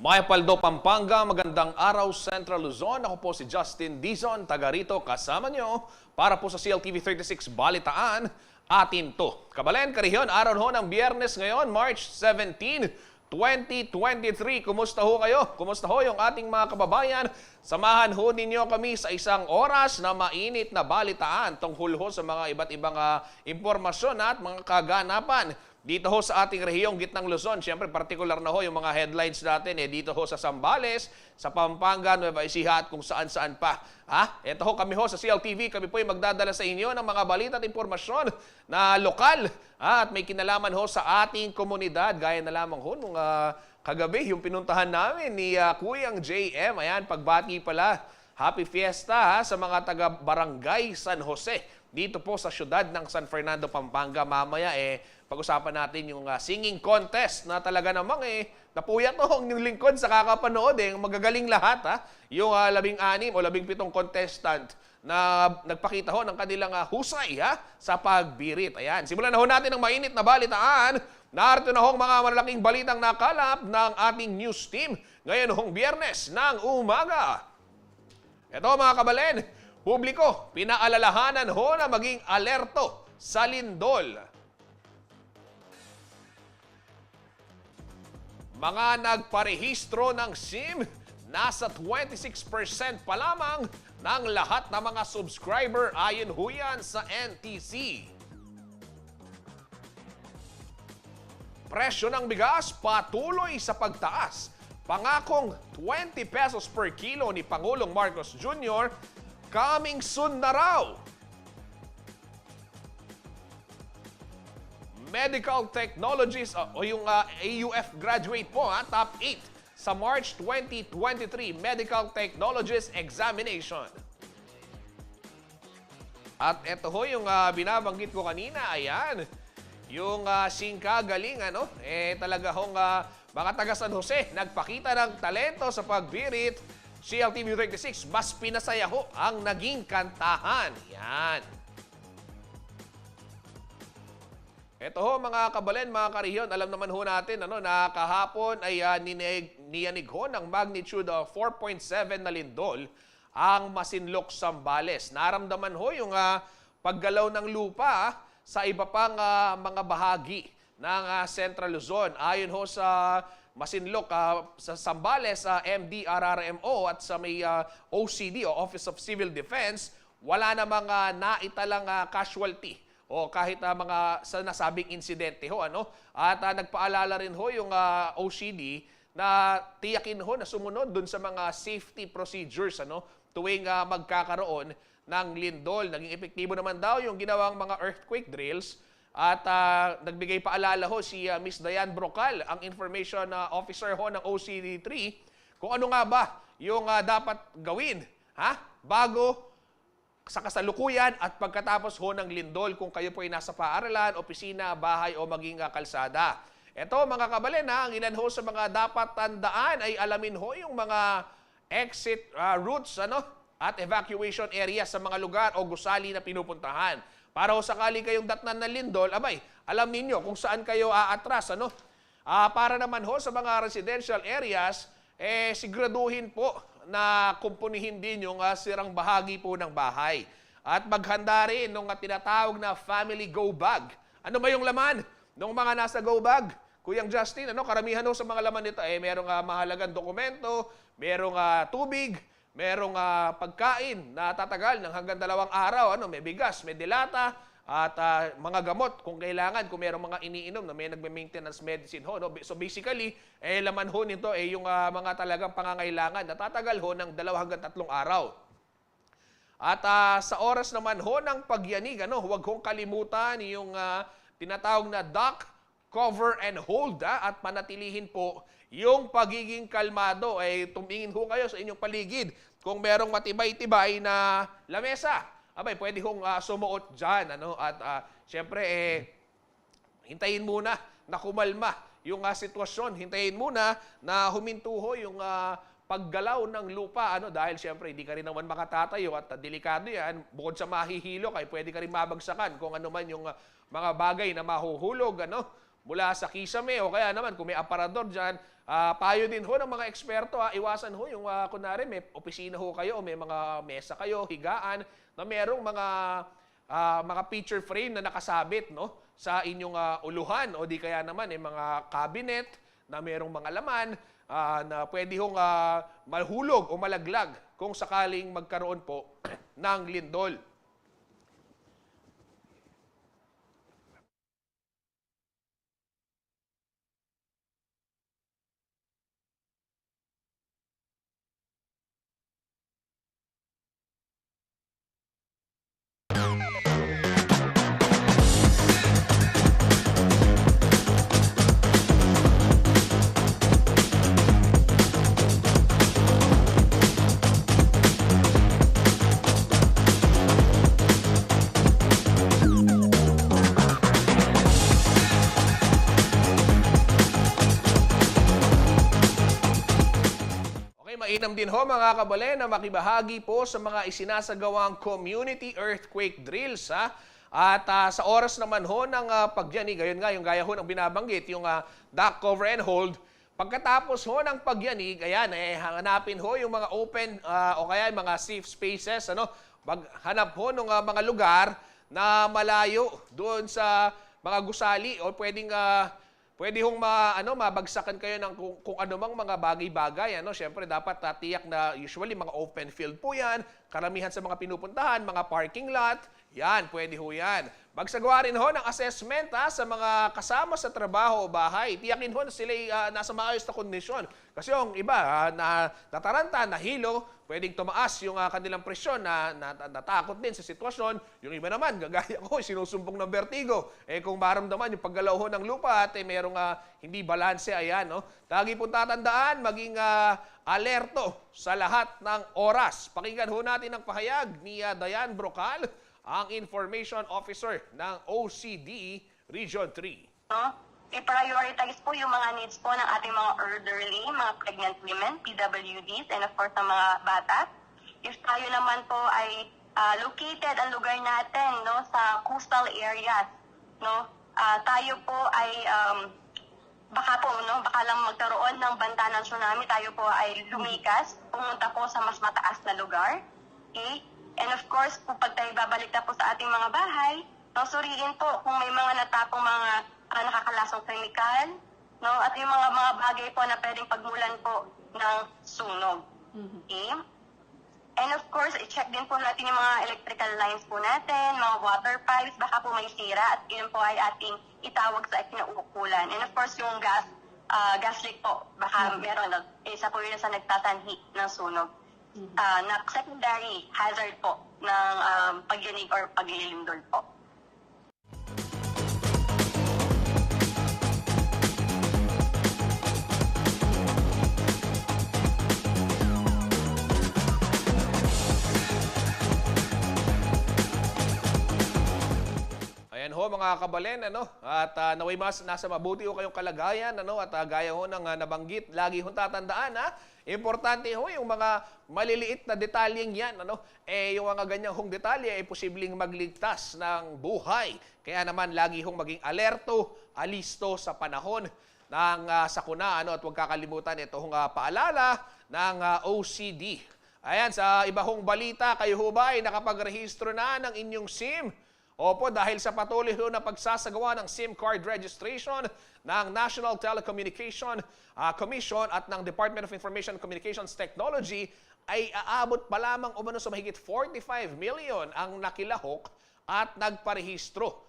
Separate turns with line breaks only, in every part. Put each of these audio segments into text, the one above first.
Mayapaldo, Pampanga, magandang araw Central Luzon. Ako po si Justin Dizon, taga rito kasama nyo para po sa CLTV 36 Balitaan. Atin to. Kabalen, Kariyon, araw ho ng Biyernes ngayon, March 17, 2023. Kumusta ho kayo? Kumusta ho yung ating mga kababayan? Samahan ho ninyo kami sa isang oras na mainit na balitaan tungkol ho sa mga iba't ibang impormasyon at mga kaganapan dito ho sa ating rehiyong Gitnang Luzon. Siyempre, partikular na ho yung mga headlines natin dito ho sa Zambales, sa Pampanga, Nueva Ecija at kung saan-saan pa. Ito ho kami ho sa CLTV, kami po ay magdadala sa inyo ng mga balita at impormasyon na lokal at may kinalaman ho sa ating komunidad. Gaya na lamang ho nung kagabi, yung pinuntahan namin ni Kuyang JM. Ayan, pagbati pala. Happy Fiesta sa mga taga-Barangay San Jose dito po sa syudad ng San Fernando, Pampanga. Mamaya pag-usapan natin yung singing contest na talaga namang napuyat ho yung lingkod sa kakapanood. Magagaling lahat yung 16 o 17 contestant na nagpakita ho ng kanilang husay sa pagbirit. Ayan, simulan na ho natin ang mainit na balitaan. Narito na hong mga malalaking balitang nakalap ng ating news team ngayon hong Biyernes ng umaga. Ito mga kabalen, publiko, pinaalalahanan ho na maging alerto sa lindol. Mga nagparehistro ng SIM, nasa 26% pa lamang ng lahat ng mga subscriber ayon ho yan sa NTC. Presyo ng bigas patuloy sa pagtaas. Pangakong 20 pesos per kilo ni Pangulong Marcos Jr. coming soon na raw. Medical Technologies o yung AUF graduate po, top 8 sa March 2023 Medical Technologies Examination. At ito ho yung binabanggit ko kanina, ayan. Yung singkagaling, talaga hong mga taga San Jose, nagpakita ng talento sa pagbirit. CLTV 36, mas pinasaya ho ang naging kantahan. Yan. Ito ho mga kabalen, mga kariyon, alam naman ho natin na kahapon ay niyanig ho ng magnitude of 4.7 na lindol ang Masinloc, Zambales. Naramdaman ho yung paggalaw ng lupa sa iba pang mga bahagi ng Central Luzon. Ayon ho sa Masinloc, sa Zambales, MDRRMO at sa may OCD o Office of Civil Defense, wala namang naitalang casualty o kahit mga sa nasabing insidente ho. At nagpaalala rin ho yung OCD na tiyakin ho na sumunod dun sa mga safety procedures tuwing magkakaroon ng lindol. Naging epektibo naman daw yung ginawang mga earthquake drills at nagbigay paalala ho si Miss Diane Brocal, ang information officer ho ng OCD3, kung ano nga ba yung dapat gawin bago sa kasalukuyan at pagkatapos ho ng lindol kung kayo po ay nasa paaralan, opisina, bahay o maging kalsada. Ito mga kabalen, ang ilan ho sa mga dapat tandaan ay alamin ho yung mga exit routes at evacuation areas sa mga lugar o gusali na pinupuntahan. Para ho sakali kayong datnan ng lindol, alam ninyo kung saan kayo aatras. Para naman ho sa mga residential areas, siguraduhin po na kumpunihin din yung sirang bahagi po ng bahay. At maghanda rin nung tinatawag na family go bag. Ano ba yung laman ng mga nasa go bag? Kuyang Justin, karamihan ho sa mga laman nito, merong mahalagang dokumento, merong tubig, merong pagkain na tatagal ng hanggang 2 araw. May bigas, may dilata, at mga gamot kung kailangan, kung merong mga iniinom na may nagme-maintenance medicine ho. So basically, laman ho nito yung mga talagang pangangailangan na tatagal ho ng 2 hanggang 3 araw. At sa oras naman ho ng pagyanig, huwag hong kalimutan yung tinatawag na duck, cover and hold, at manatilihin po yung pagiging kalmado. Tumingin ho kayo sa inyong paligid. Kung merong matibay-tibay na lamesa, pwede hong sumuot dyan. At syempre, hintayin muna na kumalma yung sitwasyon. Hintayin muna na huminto ho yung paggalaw ng lupa. Dahil syempre, hindi ka rin naman makatatayo at delikado yan. Bukod sa mahihilo, pwede ka rin mabagsakan kung ano man yung mga bagay na mahuhulog. mula sa kisame o kaya naman kung may aparador dyan, payo din ho ng mga eksperto, iwasan ho yung kunwari may opisina ho kayo o may mga mesa kayo, higaan, na merong mga picture frame na nakasabit no, sa inyong uluhan o di kaya naman mga cabinet na merong mga laman na pwede hong mahulog o malaglag kung sakaling magkaroon po ng lindol. Mainam din ho mga kabalen na makibahagi po sa mga isinasagawang community earthquake drills. At sa oras naman ho ng pagyanig, gayon nga yung gaya ho ng binabanggit, yung duck cover and hold, pagkatapos ho ng pagyanig, ayan, hanapin ho yung mga open o kaya yung mga safe spaces, maghanap ho ng mga lugar na malayo doon sa mga gusali o pwede hong mabagsakan kayo ng kung ano mang mga bagay-bagay. Siyempre, dapat tiyak na usually mga open field po yan. Karamihan sa mga pinupuntahan, mga parking lot, yan, pwede ho yan. Magsagawa rin ho ng assessment sa mga kasama sa trabaho o bahay. Tiyakin ho na sila nasa maayos na kondisyon. Kasi yung iba, nataranta, nahilo, pwedeng tumaas yung kanilang presyon na natakot din sa sitwasyon. Yung iba naman, gagaya ko, sinusumbong ng vertigo. Kung maramdaman yung paggalaw ho ng lupa at merong hindi balanse, ayan. Lagi pong tatandaan, maging alerto sa lahat ng oras. Pakinggan ho natin ang pahayag ni Diane Brocal, ang Information Officer ng OCDE Region 3.
I-prioritize po yung mga needs po ng ating mga elderly, mga pregnant women, PWDs, and of course ng mga bata. If tayo naman po ay located ang lugar natin sa coastal areas, tayo po ay baka lang magkaroon ng banta ng tsunami, tayo po ay lumikas, pumunta po sa mas mataas na lugar. Okay? And of course, pag tayo babalik na po sa ating mga bahay, suriin po kung may mga natapong mga nakakalasong chemical, at yung mga bagay po na pwedeng pagmulan po ng sunog. Okay? And of course, i-check din po natin yung mga electrical lines po natin, mga water pipes, baka po may sira at yun po ay ating itawag sa kinauukulan. And of course, yung gas leak po, baka meron, isa po yun sa nagtatanhi ng sunog. Na secondary hazard po ng pagyanig or paglilindol po.
Ayan ho mga kabalen, at naway nasa mabuti ho kayong kalagayan, at gaya ho ng nabanggit, lagi ho tatandaan, importante ho yung mga maliliit na detalyeng yan, yung mga ganyang hong detalye ay posibleng magligtas ng buhay. Kaya naman lagi hong maging alerto, alisto sa panahon ng sakuna, at huwag kakalimutan itong paalala ng OCD. Ayan, sa iba hong balita, kayo ho ba ay nakapagrehistro na ng inyong SIM? Opo, dahil sa patuloy na pagsasagawa ng SIM card registration ng National Telecommunication Commission at ng Department of Information and Communications Technology, ay aabot pa lamang umano sa mahigit 45 million ang nakilahok at nagparehistro.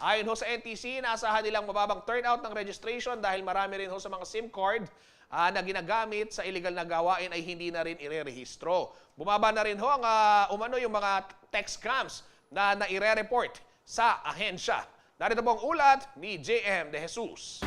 Ayon ho sa NTC, naasahan nilang mababang turnout ng registration dahil marami rin ho sa mga SIM card na ginagamit sa illegal na gawain ay hindi na rin irerehistro. Bumaba na rin ho ang umano yung mga text scams na naire-report sa ahensya. Narito po ang ulat ni JM De Jesus.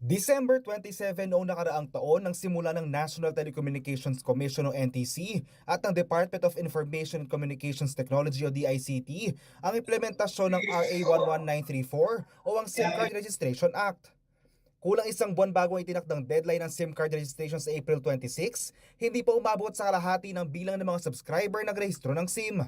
December 27 noong nakaraang taon nang simula ng National Telecommunications Commission o NTC at ng Department of Information and Communications Technology o DICT ang implementasyon ng RA 11934 o ang SIM Card Registration Act. Kulang isang buwan bago ang itinakdang deadline ng SIM card registration sa April 26, hindi pa umabot sa kalahati ng bilang ng mga subscriber na nagrehistro ng SIM.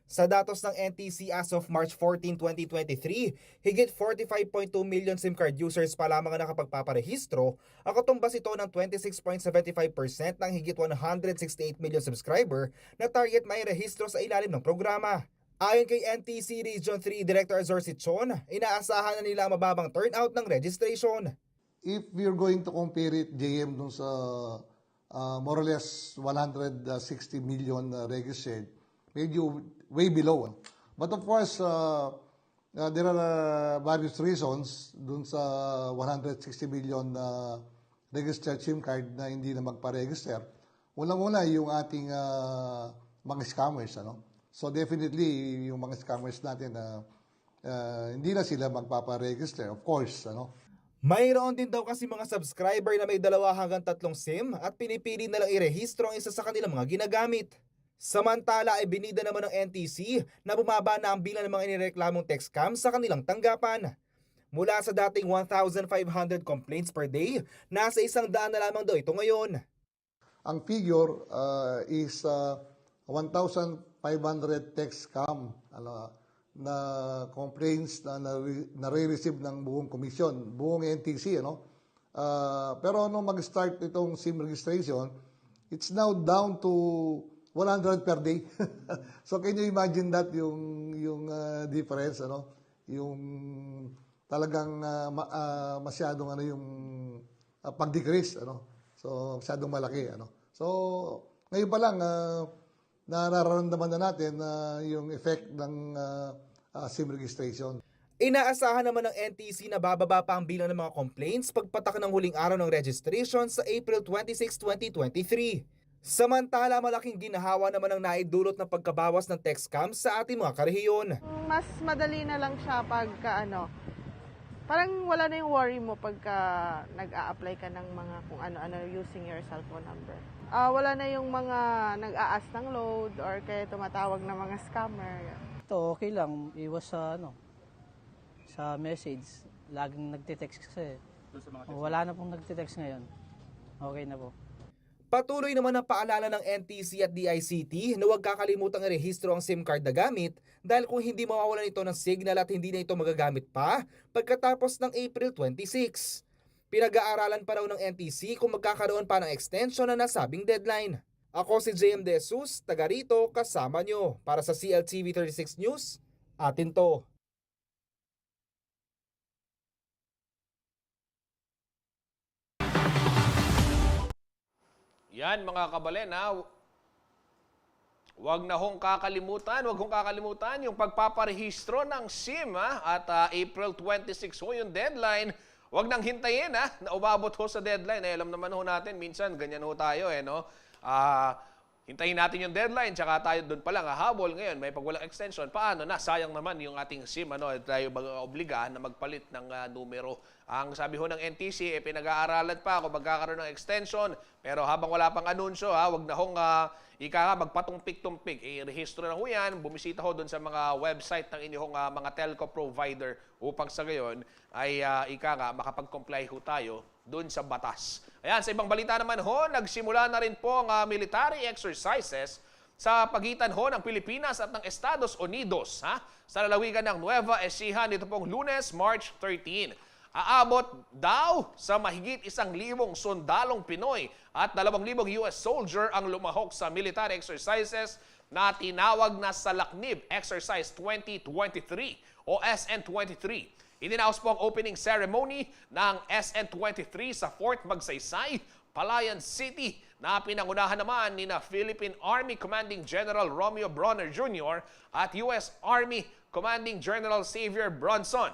Sa datos ng NTC as of March 14, 2023, higit 45.2 million SIM card users pa lamang ang nakapagpaparehistro, ang katumbas ito ng 26.75% ng higit 168 million subscriber na target may rehistro sa ilalim ng programa. Ayon kay NTC Region 3 Director Azor Sichon, inaasahan na nila ang mababang turnout ng registration.
If we're going to compare it, JM, dun sa more or less 160 million registered, medyo way below. But of course, there are various reasons dun sa 160 million registered SIM card na hindi na magpa-register. Unang-una, yung ating mga scammers. So definitely, yung mga scammers natin, hindi na sila magpapa-register, of course.
Mayroon din daw kasi mga subscriber na may 2 hanggang 3 SIM at pinipili na lang irehistro ang isa sa kanilang mga ginagamit. Samantala ay binida naman ng NTC na bumaba na ang bilang ng mga inireklamong text scam sa kanilang tanggapan. Mula sa dating 1,500 complaints per day, nasa 100 na lamang daw ito ngayon.
Ang figure is 1,500 text scam na complaints na nare-receive ng buong komisyon, buong NTC. Pero nung mag-start itong SIM registration, it's now down to 100 per day. So can you imagine that yung difference, yung talagang masyadong yung pag-decrease, So masyadong malaki, So ngayon pa lang nararamdaman na natin yung effect ng SIM registration.
Inaasahan naman ng NTC na bababa pa ang bilang ng mga complaints pagpatak ng huling araw ng registration sa April 26, 2023. Samantala, malaking ginahawa naman ang naidulot ng pagkabawas ng text scam sa ating mga karehiyon.
Mas madali na lang siya pagka parang wala na yung worry mo pagka nag-a-apply ka ng mga kung ano-ano using your cellphone number. Wala na yung mga nag-a-ask ng load or kaya tumatawag na mga scammer.
Ito okay lang, iwas sa message. Laging nagte-text kasi. Wala na pong nagte-text ngayon. Okay na po.
Patuloy naman ang paalala ng NTC at DICT na huwag kakalimutang irehistro ang SIM card na gamit dahil kung hindi mawawalan ito ng signal at hindi na ito magagamit pa pagkatapos ng April 26. Pinag-aaralan pa raw ng NTC kung magkakaroon pa ng extension na nasabing deadline. Ako si JM De Jesus, taga rito, kasama nyo. Para sa CLTV 36 News, atin to.
Yan mga kabalen Huwag hong kakalimutan yung pagpaparehistro ng SIM at April 26 ho yung deadline. Huwag nang hintayin na umabot ho sa deadline. Alam naman ho natin, minsan ganyan ho tayo hintayin natin yung deadline, tsaka tayo doon pa lang hahabol. Ngayon, may pagwalang extension. Paano na? Sayang naman yung ating SIM. Tayo obligahan na magpalit ng numero. Ang sabi ho ng NTC, pinag-aaralan pa kung magkakaroon ng extension. Pero habang wala pang anunsyo, huwag na hong magpatumpik-tumpik. I-rehistro na ho yan. Bumisita ho doon sa mga website ng inyong mga telco provider upang sa gayon ay makapag-comply ho tayo doon sa batas. Ayan, sa ibang balita naman ho, nagsimula na rin po ang military exercises sa pagitan ho ng Pilipinas at ng Estados Unidos sa lalawigan ng Nueva Ecija nito pong Lunes, March 13. Aabot daw sa mahigit 1,000 sundalong Pinoy at 2,000 US soldier ang lumahok sa military exercises na tinawag na Salaknib Exercise 2023 o SN23. Ininaos po ang opening ceremony ng SN23 sa Fort Magsaysay, Palayan City na pinangunahan naman ni Philippine Army Commanding General Romeo Bronner Jr. at US Army Commanding General Xavier Bronson.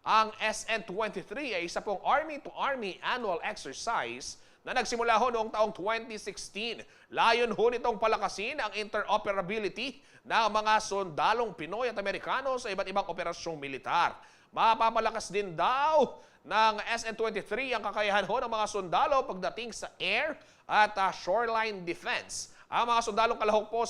Ang SN23 ay isa pong Army-to-Army annual exercise na nagsimula ho noong taong 2016. Layon ho nitong palakasin ang interoperability ng mga sundalong Pinoy at Amerikano sa iba't ibang operasyong militar. Mapapalakas din daw ng SN23 ang kakayahan ho ng mga sundalo pagdating sa air at shoreline defense. Ang mga sundalong kalahok po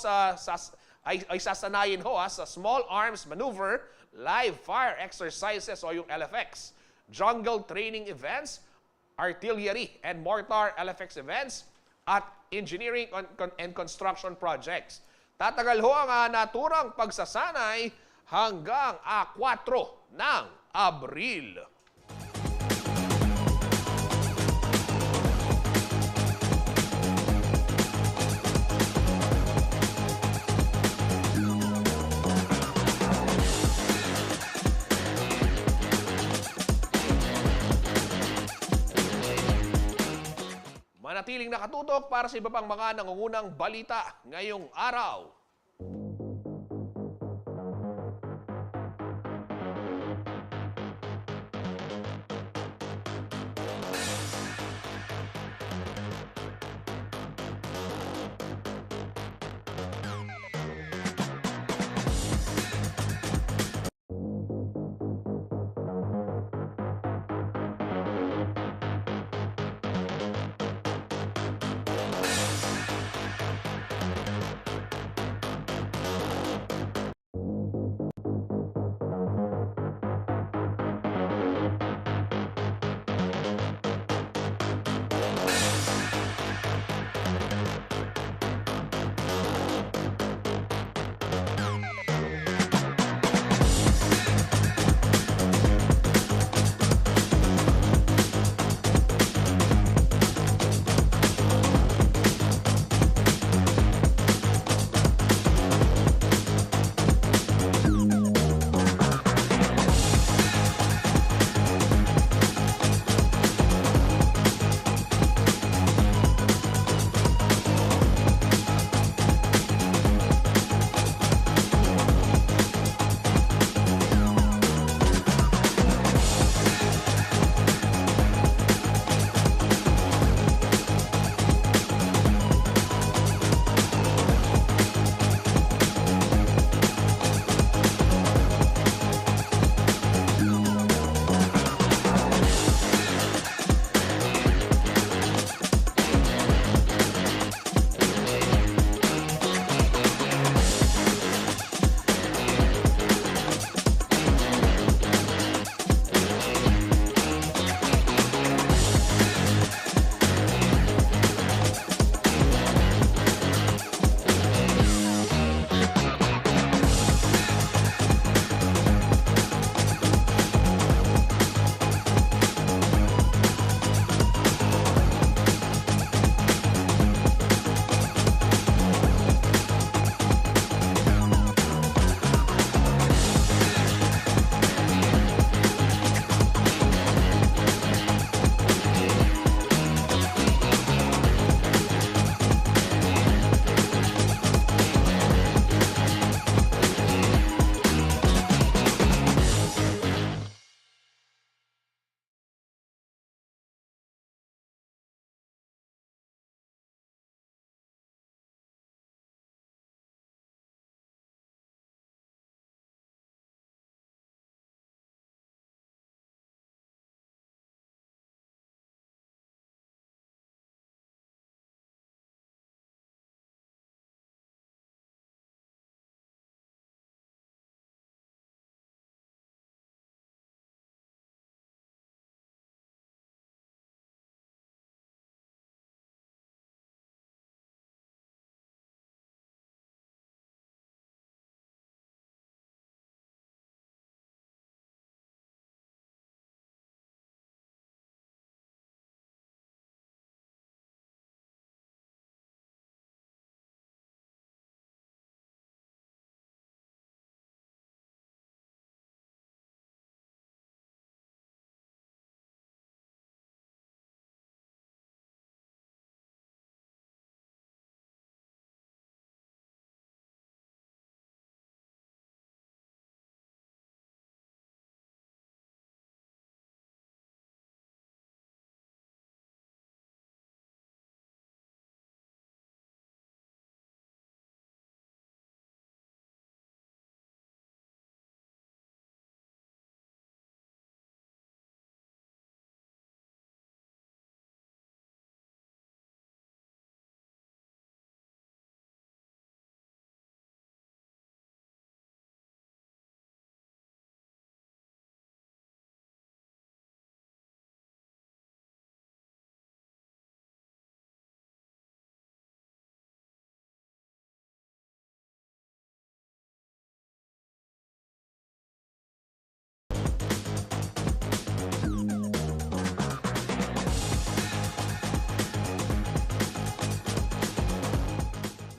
ay sasanayin ho sa small arms maneuver, live fire exercises o yung LFX, jungle training events, artillery and mortar LFX events, at engineering and construction projects. Tatagal ho ang naturang pagsasanay hanggang 4 ng Abril. Manatiling nakatutok para sa iba pang mga nangungunang balita ngayong araw.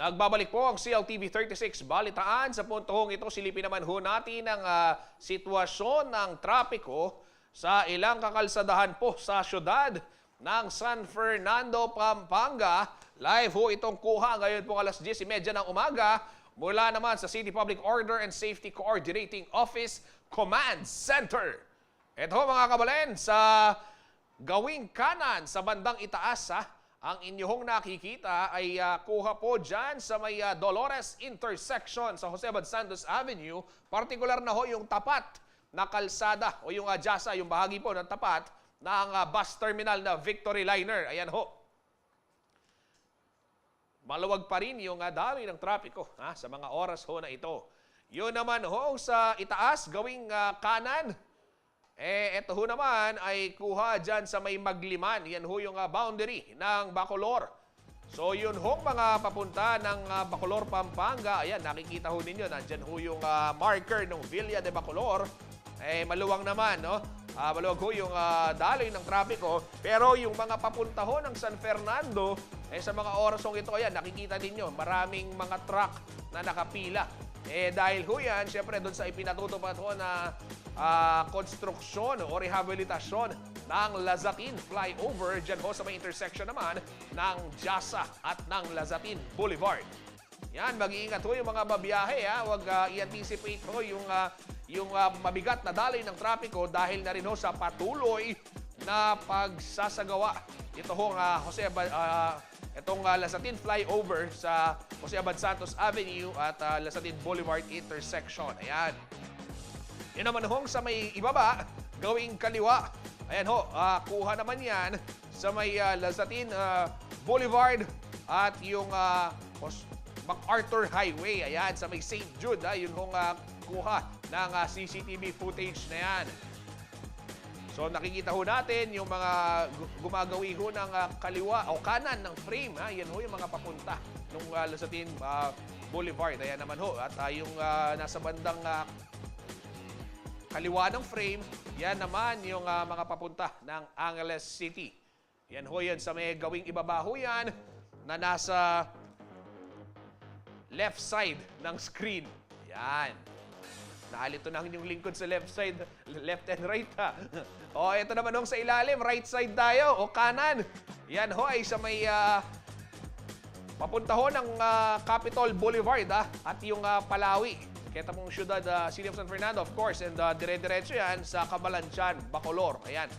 Nagbabalik po ang CLTV 36 Balitaan. Sa puntong ito, silipin naman ho natin ang sitwasyon ng trapiko sa ilang kakalsadahan po sa syudad ng San Fernando, Pampanga. Live ho itong kuha ngayon po alas 10:30 ng umaga mula naman sa City Public Order and Safety Coordinating Office Command Center. Ito mga kabalen, sa gawing kanan sa bandang itaas ang inyong nakikita ay kuha po dyan sa may Dolores intersection sa Jose Abad Santos Avenue. Partikular na ho yung tapat na kalsada o yung jasa, yung bahagi po ng tapat ng bus terminal na Victory Liner. Ayan ho. Maluwag pa rin yung dami ng trapiko sa mga oras ho na ito. Yun naman ho sa itaas, gawing kanan. Ito ho naman ay kuha dyan sa may Magliman. Yan ho yung boundary ng Bacolor. So yun ho mga papunta ng Bacolor, Pampanga. Ayan, nakikita ho ninyo. Nandyan ho yung marker ng Villa de Bacolor. Maluwang naman, no? Maluwag ho yung daloy ng trapiko. Pero yung mga papunta ho ng San Fernando, sa mga orasong ito, ayan, nakikita ninyo, maraming mga truck na nakapila. Dahil ho yan, syempre doon sa ipinatutupad ho na konstruksyon o rehabilitasyon ng Lazatin flyover dyan ho sa may intersection naman ng Jasa at ng Lazatin Boulevard. Yan, mag-iingat ho yung mga babiyahe. Huwag i-anticipate ho yung mabigat na daloy ng trapiko dahil na rin ho sa patuloy na pagsasagawa. Ito ho itong Lazatin flyover sa Jose Abad Santos Avenue at Lazatin Boulevard intersection. Ayan. Yun naman hong sa may ibaba, gawing kaliwa. Ayan ho, kuha naman yan sa may Lazatin Boulevard at yung MacArthur Highway. Ayan, sa may St. Jude. Yun hong kuha ng CCTV footage na yan. So nakikita ho natin yung mga gumagawi ho ng kaliwa o kanan ng frame. Yan ho yung mga papunta ng Lazatin Boulevard. Ayan naman ho. At yung nasa bandang kaliwa ng frame, yan naman yung mga papunta ng Angeles City. Yan ho yan sa may gawing ibaba ho yan na nasa left side ng screen. Yan. Nahalito na yung lingkod sa left side, left and right ito naman ho sa ilalim, right side tayo o kanan. Yan ho ay sa may papunta ho ng Capitol Boulevard at yung Palawi. Kita mong syudad, City of San Fernando, of course, and dire-diretso yan sa Cabalanzan, Bacolor. Ayan.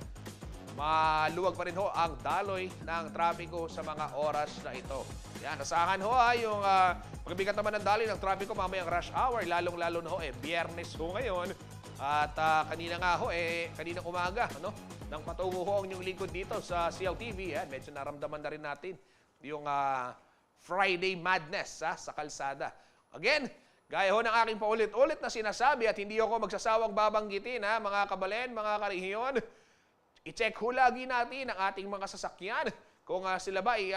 Maluwag pa rin ho ang daloy ng trapiko sa mga oras na ito. Yan, asahan ho yung magbigat naman ng daloy ng trapiko mamayang rush hour, lalong-lalo na ho biyernes ho ngayon. At kanina nga ho, kaninang umaga, nang patungo ho ang inyong lingkod dito sa CLTV, medyo naramdaman na rin natin yung Friday madness sa kalsada. Again, gaya ho ng aking paulit-ulit na sinasabi at hindi ako magsasawang babanggitin, mga kabalen, mga karihiyon, i-check ho lagi natin ang ating mga sasakyan kung sila ba ay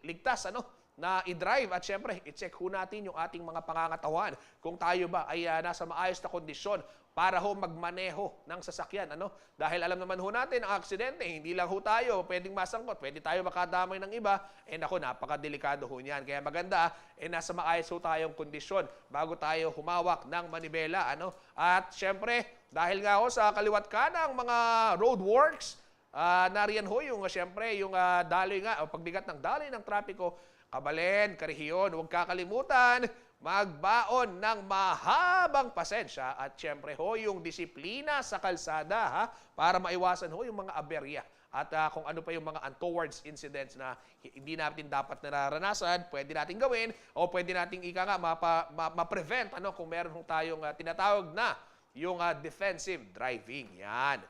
iligtas na i-drive at syempre i-check ho natin yung ating mga pangangatawan kung tayo ba ay nasa maayos na kondisyon para ho magmaneho ng sasakyan. Dahil alam naman ho natin ang aksidente, hindi lang ho tayo pwedeng masangkot, pwede tayo makadamay ng iba. Napakadelikado ho niyan. Kaya maganda, nasa maayos ho tayong kondisyon bago tayo humawak ng manibela. At syempre, dahil nga ho sa kaliwat kanang mga roadworks, nariyan ho yung syempre yung daloy nga o pagbigat ng daloy ng trapiko. Kabalen, karihiyon, huwag kakalimutan, magbaon ng mahabang pasensya at syempre ho yung disiplina sa kalsada para maiwasan ho yung mga aberya. At kung ano pa yung mga untowards incidents na hindi natin dapat nararanasan, pwede natin gawin o pwede natin ma-prevent kung meron tayong tinatawag na yung defensive driving. Yan.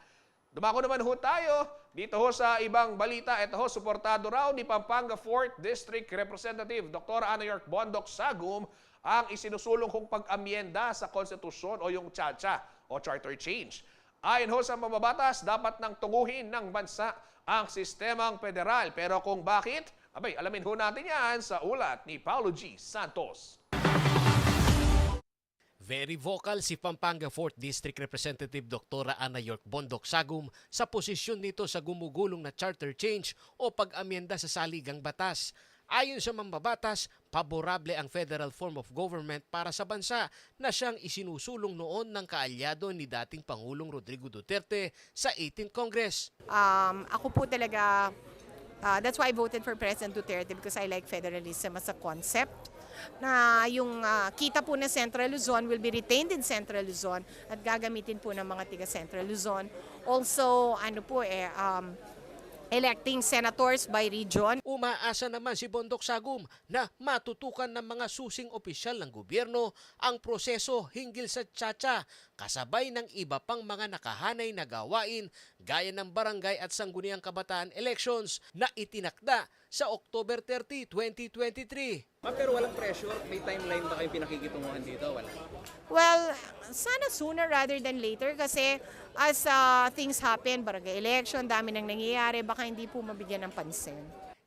Dumako naman ho tayo dito ho sa ibang balita. Ito ho, suportado raw ni Pampanga 4th District Representative Dr. Ana York Bondoc Sagum ang isinusulong kong pag-amyenda sa konstitusyon o yung CHA o Charter Change. Ayon ho sa mababatas, dapat nang tunguhin ng bansa ang sistemang federal. Pero kung bakit, alamin ho natin yan sa ulat ni Paulo G. Santos.
Very vocal si Pampanga 4th District Representative Dr. Ana York Bondoc Sagum sa posisyon nito sa gumugulong na charter change o pag-amyenda sa saligang batas. Ayon sa mambabatas, paborable ang federal form of government para sa bansa na siyang isinusulong noon ng kaalyado ni dating Pangulong Rodrigo Duterte sa 18th Congress.
Ako po talaga, that's why I voted for President Duterte because I like federalism as a concept. Na yung kita po na Central Luzon will be retained in Central Luzon at gagamitin po ng mga tiga Central Luzon. Also, electing senators by region.
Umaasa naman si Bondok Sagum na matutukan ng mga susing opisyal ng gobyerno ang proseso hinggil sa tsa-tsa kasabay ng iba pang mga nakahanay na gawain gaya ng barangay at sangguniang kabataan elections na itinakda sa October 30, 2023.
Pero walang pressure? May timeline ba kayong pinakikitunguhan dito? Wala.
Well, sana sooner rather than later kasi as things happen, barangay election, dami nang nangyayari, baka hindi po mabigyan ng pansin.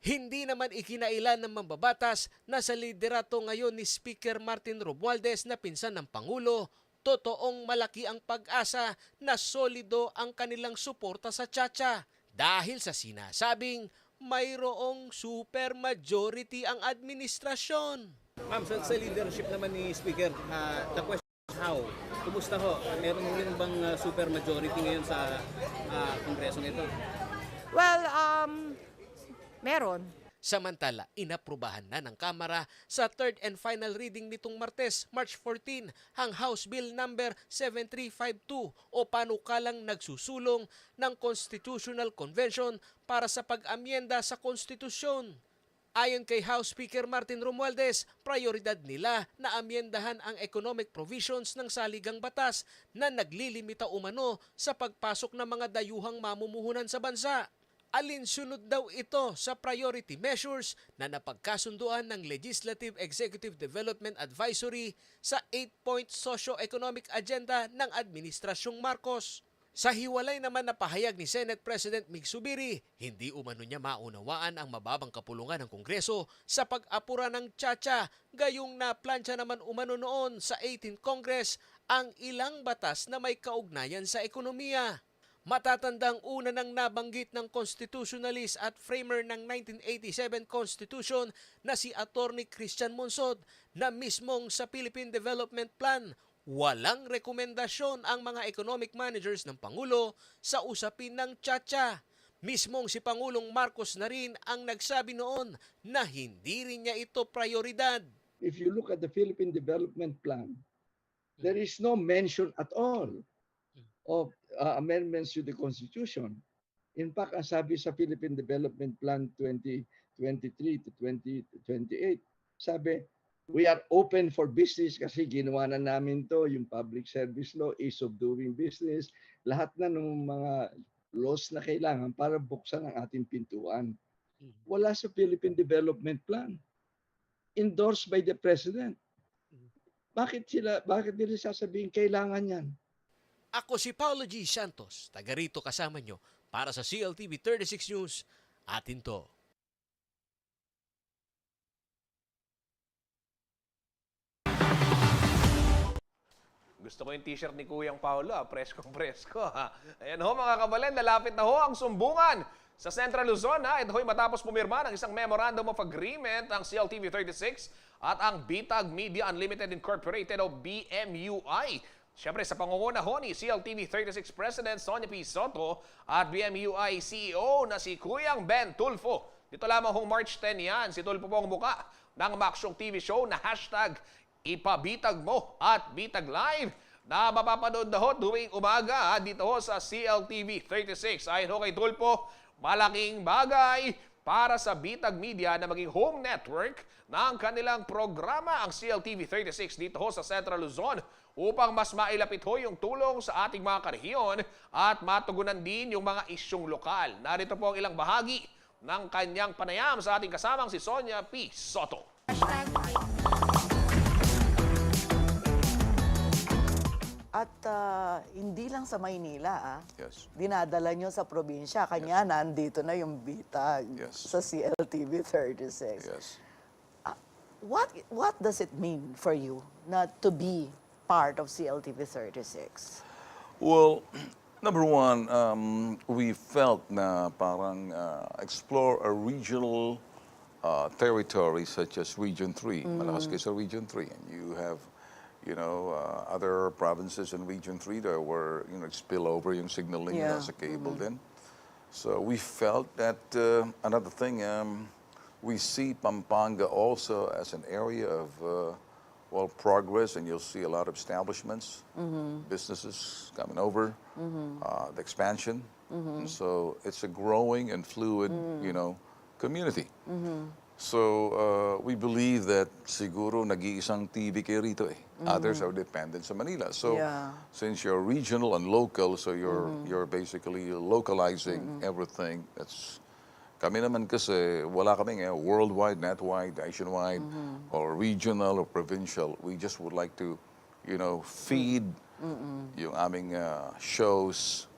Hindi naman ikinailan ng mambabatas na sa liderato ngayon ni Speaker Martin Romualdez na pinsan ng Pangulo, totoong malaki ang pag-asa na solido ang kanilang suporta sa tsa-tsa dahil sa sinasabing mayroong supermajority ang administrasyon.
Ma'am, sa leadership naman ni Speaker, the question is how? Kumusta ho? Meron din bang super majority ngayon sa kongreso nito?
Well, meron.
Samantala, inaprubahan na ng Kamara sa third and final reading nitong Martes, March 14, ang House Bill number 7352 o panukalang nagsusulong ng Constitutional Convention para sa pag-amyenda sa konstitusyon. Ayon kay House Speaker Martin Romualdez, prioridad nila na amyendahan ang economic provisions ng saligang batas na naglilimita umano sa pagpasok ng mga dayuhang mamumuhunan sa bansa. Alinsunod daw ito sa priority measures na napagkasunduan ng Legislative Executive Development Advisory sa 8-point socio-economic agenda ng Administrasyong Marcos. Sa hiwalay naman na pahayag ni Senate President Mig Zubiri, hindi umano niya maunawaan ang mababang kapulungan ng Kongreso sa pag-apura ng tsa-tsa, gayong naplansya naman umano noon sa 18th Congress ang ilang batas na may kaugnayan sa ekonomiya. Matatandang una nang nabanggit ng constitutionalist at framer ng 1987 Constitution na si Attorney Christian Monsod na mismong sa Philippine Development Plan, walang rekomendasyon ang mga economic managers ng Pangulo sa usapin ng tsa-tsa. Mismong si Pangulong Marcos na rin ang nagsabi noon na hindi rin niya ito prioridad.
If you look at the Philippine Development Plan, there is no mention at all of amendments to the Constitution. In fact, ang sabi sa Philippine Development Plan 2023 to 2028, sabi, we are open for business kasi ginawa na namin to, yung public service law, ease of doing business, lahat na ng mga laws na kailangan para buksan ang ating pintuan. Wala sa Philippine Development Plan. Endorsed by the President. Bakit nila sasabihin kailangan yan?
Ako si Paulo G. Santos, taga rito kasama nyo para sa CLTV 36 News. Atin to.
Gusto ko yung t-shirt ni Kuyang Paolo, presko-presko. Ayan ho mga kabalen, lalapit na ho ang sumbungan sa Central Luzon. Ito ho'y matapos pumirma ng isang Memorandum of Agreement ang CLTV 36 at ang Bitag Media Unlimited Incorporated o BMUI. Siyempre sa pangunguna ho ni CLTV 36 President Sonia P. Soto at BMUI CEO na si Kuyang Ben Tulfo. Dito lamang hong March 10 yan, si Tulfo po ang muka ng Maksyong TV show na hashtag Ipabitag Mo at Bitag Live na mapapanood na ho tuwing umaga dito ho sa CLTV 36. Ayon ho kay Tulfo, malaking bagay para sa Bitag Media na maging home network ng kanilang programa ang CLTV 36 dito ho sa Central Luzon upang mas mailapit ho yung tulong sa ating mga karehiyon at matugunan din yung mga isyong lokal. Narito po ang ilang bahagi ng kanyang panayam sa ating kasamang si Sonia P. Soto.
At hindi lang sa Maynila,
Yes.
dinadala nyo sa probinsya. Kanya nandito na yung bitag
Yes.
sa CLTV 36.
Yes.
What does it mean for you not to be part of CLTV 36?
Well, number one, we felt na parang explore a regional territories such as Region 3. Malakas kayo sa Region 3. And you have, other provinces in Region 3 that were, spill over yung signaling nila sa cable din. So we felt that another thing, we see Pampanga also as an area of, progress, and you'll see a lot of establishments, businesses coming over, the expansion. And so it's a growing and fluid, community. So we believe that siguro nag-iisang TV kayo rito eh. Others are dependent sa Manila. So since you're regional and local, so you're basically localizing everything. That's kami naman kasi wala kaming worldwide, netwide, nationwide, or regional or provincial. We just would like to, feed yung aming shows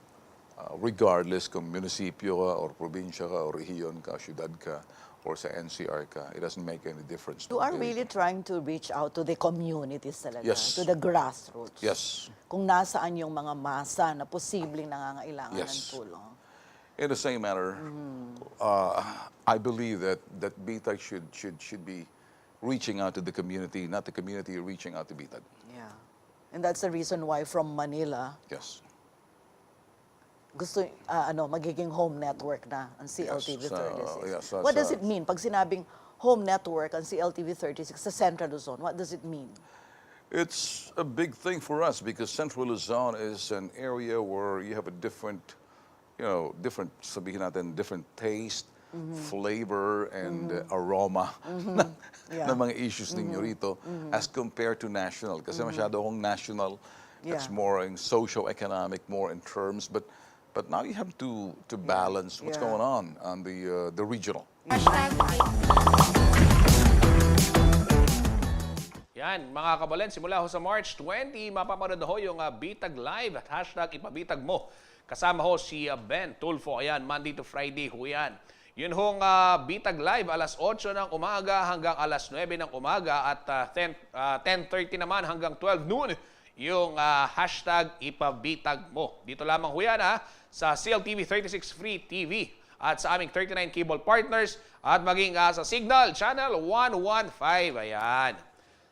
regardless kung munisipyo ka or probinsya ka or rehiyon ka, syudad ka, or sa NCR ka. It doesn't make any difference.
You are really trying to reach out to the communities talaga,
Yes.
to the grassroots.
Yes.
Kung nasaan yung mga masa na posibleng nangangailangan ng
Yes.
tulong.
In the same manner, I believe that BTAG should be reaching out to the community, not the community reaching out to BTAG.
Yeah. And that's the reason why from Manila,
Yes.
gusto magiging home network na ang CLTV
Yes,
36.
yes,
What does it mean pag sinabing home network ang CLTV 36 sa Central Luzon? What does it mean?
It's a big thing for us because Central Luzon is an area where you have a different, different, sabihin natin, different taste, flavor, and aroma ng mga issues ninyo rito as compared to national. Kasi masyado akong national. That's more in socio-economic, more in terms. But now you have to balance what's going on the regional.
Yan, mga kabalen, simula ho sa March 20, mapapanood ho yung Bitag Live at hashtag ipabitag mo. Kasama ho si Ben Tulfo. Ayan, Monday to Friday ho yan. Yun hong Bitag Live, alas 8 ng umaga hanggang alas 9 ng umaga at 10:30 naman hanggang 12 noon yung hashtag ipabitag mo. Dito lamang ho yan sa CLTV 36 Free TV at sa aming 39 cable partners at maging sa Signal Channel 115. Ayan.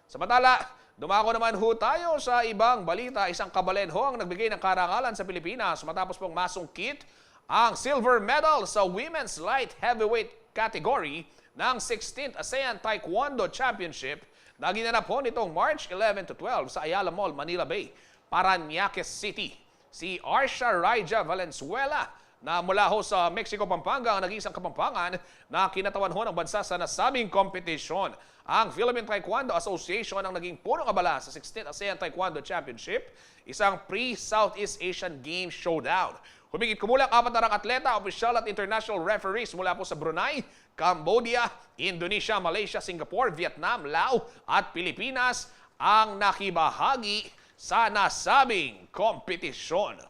Samantala, dumako naman ho tayo sa ibang balita. Isang kabalen ho ang nagbigay ng karangalan sa Pilipinas matapos pong masungkit ang silver medal sa Women's Light Heavyweight category ng 16th ASEAN Taekwondo Championship na ginanap ho nitong March 11 to 12 sa Ayala Mall, Manila Bay, Parañaque City. Si Arsha Raija Valenzuela na mula ho sa Mexico, Pampanga, ang nag-iisang Kapampangan na kinatawan ho ng bansa sa nasabing kompetisyon. Ang Philippine Taekwondo Association ang naging punong abala sa 16th ASEAN Taekwondo Championship, isang pre-Southeast Asian Games showdown. Humigit kumulang 400 atleta, opisyal at international referees mula po sa Brunei, Cambodia, Indonesia, Malaysia, Singapore, Vietnam, Laos at Pilipinas ang nakibahagi sa nasabing kompetisyon.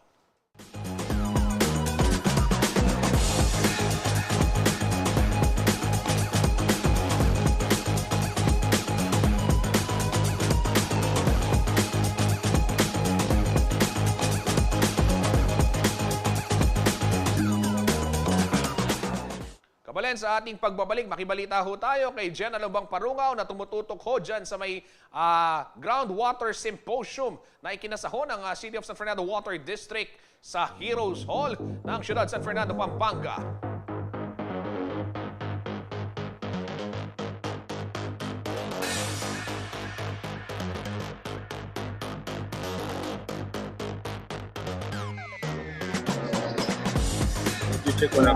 Kabalen, sa ating pagbabalik, makibalita ho tayo kay Jen Alubang Parungaw na tumututok ho dyan sa may Groundwater Symposium na ikinasaho ng City of San Fernando Water District sa Heroes Hall ng Siyudad San Fernando, Pampanga.
Check ko na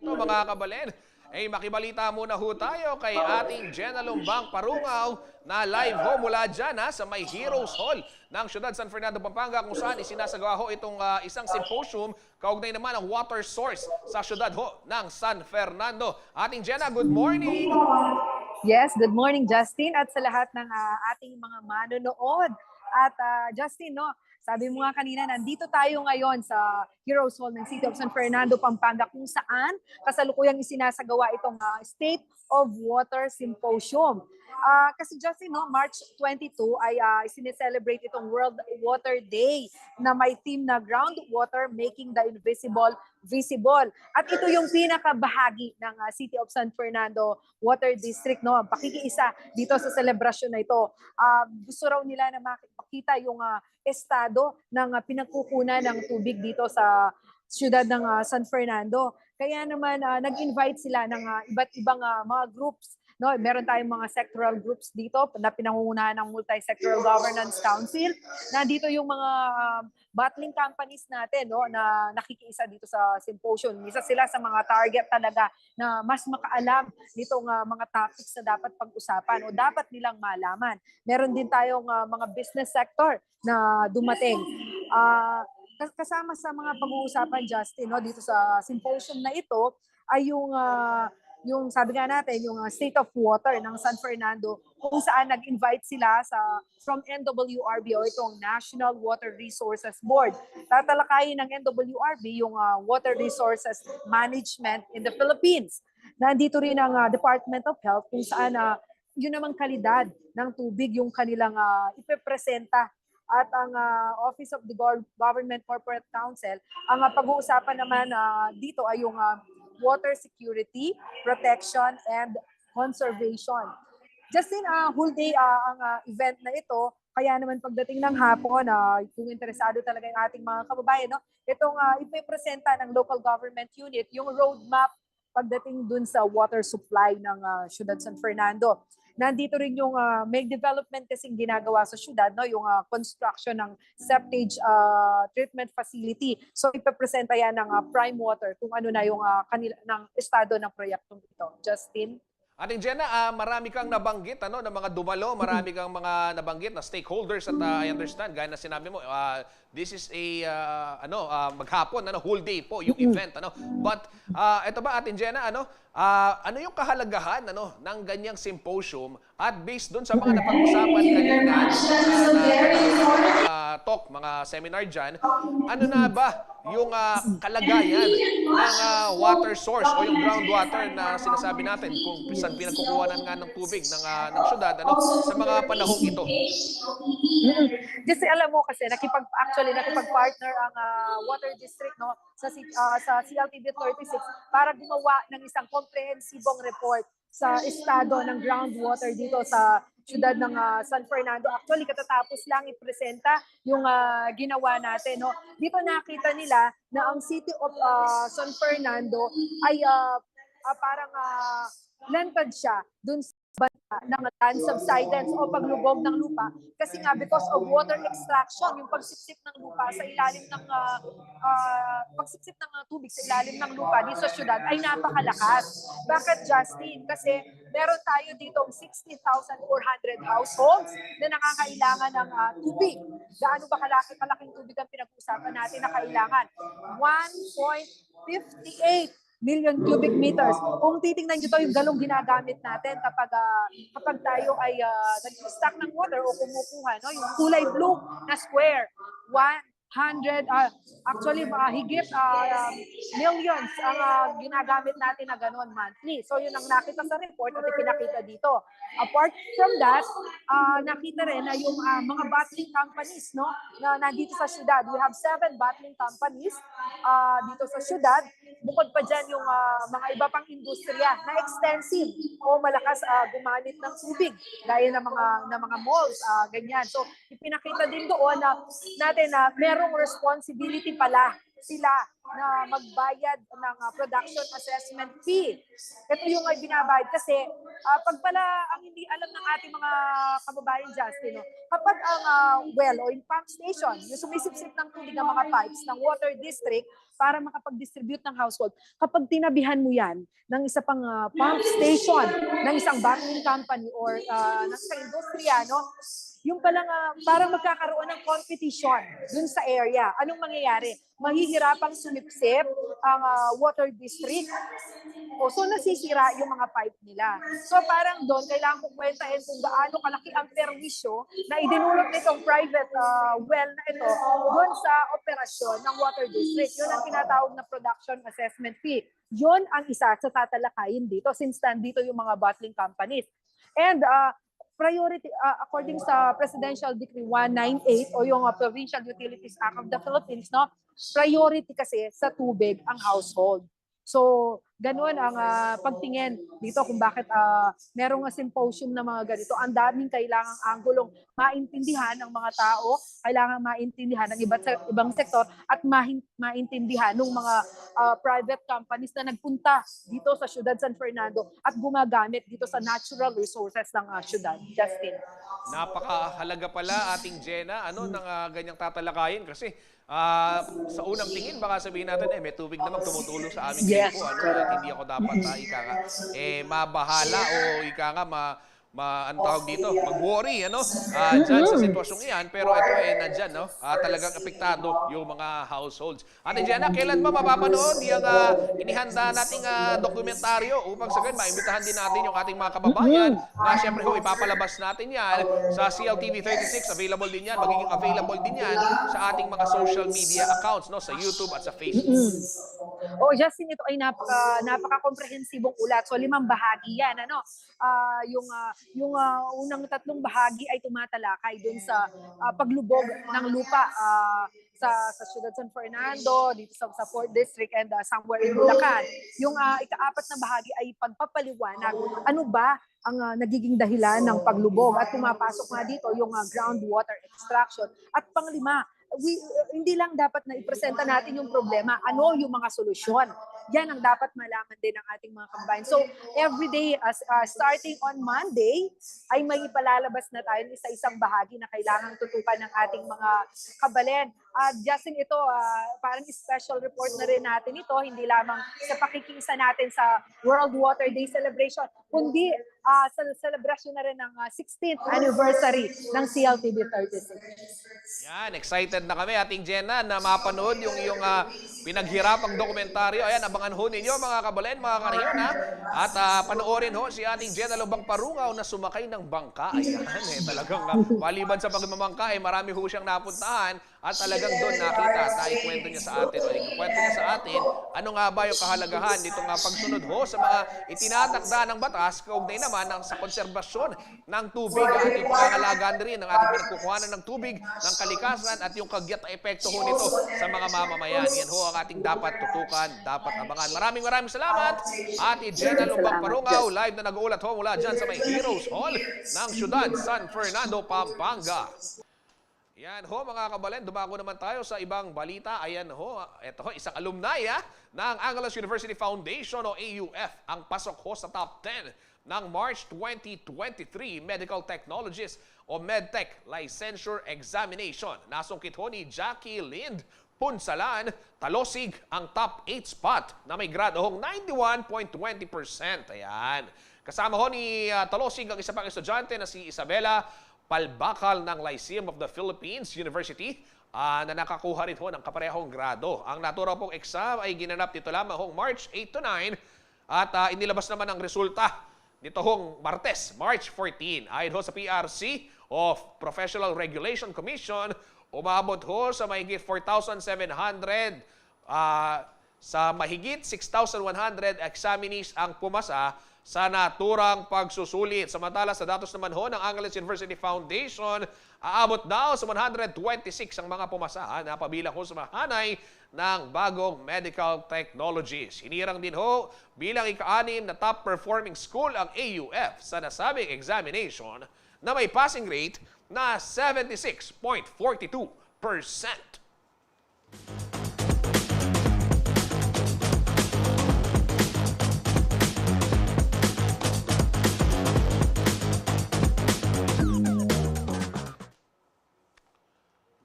Ito mga kabalen, makibalita muna ho tayo kay ating Jenna Lumbang Parungaw na live ho mula dyan sa may Heroes Hall ng Siyudad San Fernando, Pampanga, kung saan isinasagawa ho itong isang symposium kaugnay naman ang water source sa siyudad ho ng San Fernando. Ating Jenna, good morning!
Yes, good morning Justin at sa lahat ng ating mga manonood. At Justin, no, sabi mo nga kanina, nandito tayo ngayon sa Heroes Hall ng City of San Fernando, Pampanga, kung saan kasalukuyang isinasagawa itong State of Water Symposium. Kasi Justin, no, March 22 ay sineselebrate itong World Water Day na may theme na Groundwater Making the Invisible Visible. At ito yung pinakabahagi ng City of San Fernando Water District, no, pakikiisa dito sa selebrasyon na ito. Gusto raw nila na makita yung estado ng pinagkukunan ng tubig dito sa siyudad ng San Fernando. Kaya naman nag-invite sila ng iba't ibang mga groups. No, meron tayong mga sectoral groups dito na pinangungunahan ng Multi-Sectoral Governance Council. Nandito yung mga bottling companies natin, no, na nakikiisa dito sa symposium. Isa sila sa mga target talaga na mas makaalam nitong mga topics na dapat pag-usapan o dapat nilang malaman. Meron din tayong mga business sector na dumating. Kasama sa mga pag-uusapan, Justin, no, dito sa symposium na ito ay yung sabi nga natin, yung State of Water ng San Fernando, kung saan nag-invite sila from NWRB o itong National Water Resources Board. Tatalakayin ng NWRB yung water resources management in the Philippines. Nandito rin ang Department of Health kung saan yun namang kalidad ng tubig yung kanilang ipepresenta. At ang Office of the Government Corporate Council, ang pag-uusapan naman dito ay yung water security, protection, and conservation. Justin, whole day ang event na ito, kaya naman pagdating ng hapon, kung interesado talaga yung ating mga kababayan, no, itong ipipresenta ng local government unit, yung roadmap pagdating dun sa water supply ng Siyudad San Fernando. Nandito rin yung may development kasing ginagawa sa syudad, no, yung construction ng septage treatment facility. So ipepresenta yan ng Prime Water kung ano na yung ng estado ng proyektong ito. Justin?
Ating Jenna, marami kang nabanggit ng mga dumalo, marami kang mga nabanggit na stakeholders at I understand, gaya na sinabi mo, this is a maghapon, whole day po yung event, But ito ba, Ating Jenna, ano yung kahalagahan ng ganyang symposium at based doon sa mga napag-usapan kanina talk, mga seminar dyan, ano na ba yung kalagayan ng water source o yung groundwater na sinasabi natin kung saan pinagkukuhanan nga ng tubig ng syudad sa mga panahong ito?
Kasi alam mo kasi nakipag-partner ang Water District sa CLTV 36 para gumawa ng isang komprehensibong report sa estado ng groundwater dito sa siyudad ng San Fernando. Actually, katatapos lang ipresenta yung ginawa natin. No? Dito nakita nila na ang City of San Fernando ay parang lantad siya dun sa banda ng land subsidence o paglubog ng lupa kasi nga because of water extraction, yung pagsipsip ng lupa sa ilalim ng pagsipsip ng tubig sa ilalim ng lupa dito sa syudad ay napakalakas. Bakit, Justin? Kasi meron tayo ditong 60,400 households na nangangailangan ng tubig. Gaano ba kalaking tubig ang pinag-uusapan natin na kailangan? 1.58 million cubic meters. Kung titingnan nyo ito, yung galong ginagamit natin kapag tayo ay nag-stack ng water o kumukuha, no? Yung kulay blue na square, 100, actually higit millions ang ginagamit natin na gano'n monthly. So yun ang nakita sa report at ipinakita dito. Apart from that, nakita rin na yung mga bottling companies na nandito sa syudad. We have 7 bottling companies dito sa syudad. Bukod pa dyan yung mga iba pang industriya na extensive o malakas gumamit ng tubig gaya ng mga malls, ganyan. So ipinakita din doon natin na merong responsibility pala sila na magbayad ng production assessment fee. Ito yung binabayad kasi pag pala ang hindi alam ng ating mga kababayan, Justin, kapag ang well o yung pump station, yung sumisipsip ng tubig ng mga pipes ng water district para makapag-distribute ng household, kapag tinabihan mo yan ng isa pang pump station ng isang bottling company or ng isang industriya, yung palang parang magkakaroon ng competition dun sa area. Anong mangyayari? Mahihirapang sumipsip ang water district. So nasisira yung mga pipe nila. So parang doon, kailangan kong kwentahin kung gaano kalaki ang perwisyo na idinulot nitong private well na ito doon sa operasyon ng water district. Yun ang tinatawag na production assessment fee. Yun ang isa sa tatalakayin dito since nandito yung mga bottling companies. And priority, according sa Presidential Decree 198 o yung Provincial Utilities Act of the Philippines, priority kasi sa tubig ang household. So, ganun ang pagtingin dito kung bakit merong symposium na mga ganito. Ang daming kailangang anggulong maintindihan ng mga tao, kailangan maintindihan ng ibang sektor at maintindihan ng mga private companies na nagpunta dito sa Ciudad San Fernando at gumagamit dito sa natural resources ng syudad. Justin.
Napakahalaga pala ating Jenna ng ganyang tatalakayin kasi sa unang tingin baka sabihin natin may tubig naman tumutulong sa aming gripo at hindi ako dapat mabahala o ano tawag dito, mag-worry dyan sa sitwasyong iyan, pero ito nandyan talagang apektado yung mga households. Ate Jenna, kailan ba mapapanood yung inihanda nating dokumentaryo upang sa ganun maimbitahan din natin yung ating mga kababayan na syempre ipapalabas natin yan sa CLTV 36, available din yan, magiging available din yan sa ating mga social media accounts sa YouTube at sa Facebook.
Justin, ito ay napaka-komprehensibong ulat. So 5 bahagi yan. Yung unang 3 bahagi ay tumatalakay dun sa paglubog ng lupa sa Ciudad San Fernando, dito sa Port District and somewhere in Bulacan. Yung ika-4 na bahagi ay pagpapaliwanag. Ano ba ang nagiging dahilan ng paglubog? At pumapasok nga dito yung groundwater extraction. At pang-5, hindi lang dapat na ipresenta natin yung problema, ano yung mga solusyon. Yan ang dapat malaman din ng ating mga kababayan. So, every day, starting on Monday, ay may ipalalabas na tayo isa-isang bahagi na kailangang tutukan ng ating mga kabalen. Justin, ito, parang special report na rin natin ito, hindi lamang sa pakikiisa natin sa World Water Day celebration, kundi sa celebration na rin ng 16th anniversary ng CLTV 36.
Yan, excited na kami, ating Jenna, na mapanood yung iyong pinaghirapang dokumentaryo. Ayan, abangan ho ninyo mga kabalen, mga kariyon, ha? At panoorin ho si ating Jenna Lubang Parungaw na sumakay ng bangka. Ayan, talagang maliban sa pagmamangka, marami ho siyang napuntahan at talagang doon nakita at ikwento niya sa atin. O ikwento niya sa atin, ano nga ba yung kahalagahan nito nga pagsunod ho sa mga itinatakda ng batas, kaugnay naman sa konserbasyon ng tubig at yung pangangalagaan rin ng ating pinagkukuhanan ng tubig, ng kalikasan at yung kagyat na epekto ho nito sa mga mamamayan. Yan ho ang ating dapat tutukan, dapat abangan. Maraming salamat. Ate Jenna Lubang Parungaw, live na nag-uulat ho mula dyan sa may Heroes Hall ng siyudad San Fernando, Pampanga. Yan ho mga kabalen, dumako naman tayo sa ibang balita. Ayan ho, ito ho, isang alumni ng Angeles University Foundation o AUF ang pasok ho sa top 10 ng March 2023 Medical Technologist o MedTech Licensure Examination. Nasungkit ho ni Jackie Lind Punsalan, Talosig ang top 8 spot na may grado hong 91.20%. Ayan. Kasama ho ni Talosig ang isa pang estudyante na si Isabela Palbakal ng Lyceum of the Philippines University na nakakuha rin ho ng kaparehong grado. Ang naturang pong exam ay ginanap dito lamang hong March 8 to 9 at inilabas naman ang resulta nito hong Martes, March 14. Ayon ho sa PRC of Professional Regulation Commission, umabot ho sa mahigit 4,700 sa mahigit 6,100 examinees ang pumasa sa naturang pagsusulit. Samantala sa datos naman ho ng Angeles University Foundation, aabot daw sa 126 ang mga pumasa na pabilang ho sa mahanay ng bagong medical technologies. Hinirang din ho bilang ika-6 na top performing school ang AUF sa nasabing examination na may passing rate na 76.42%.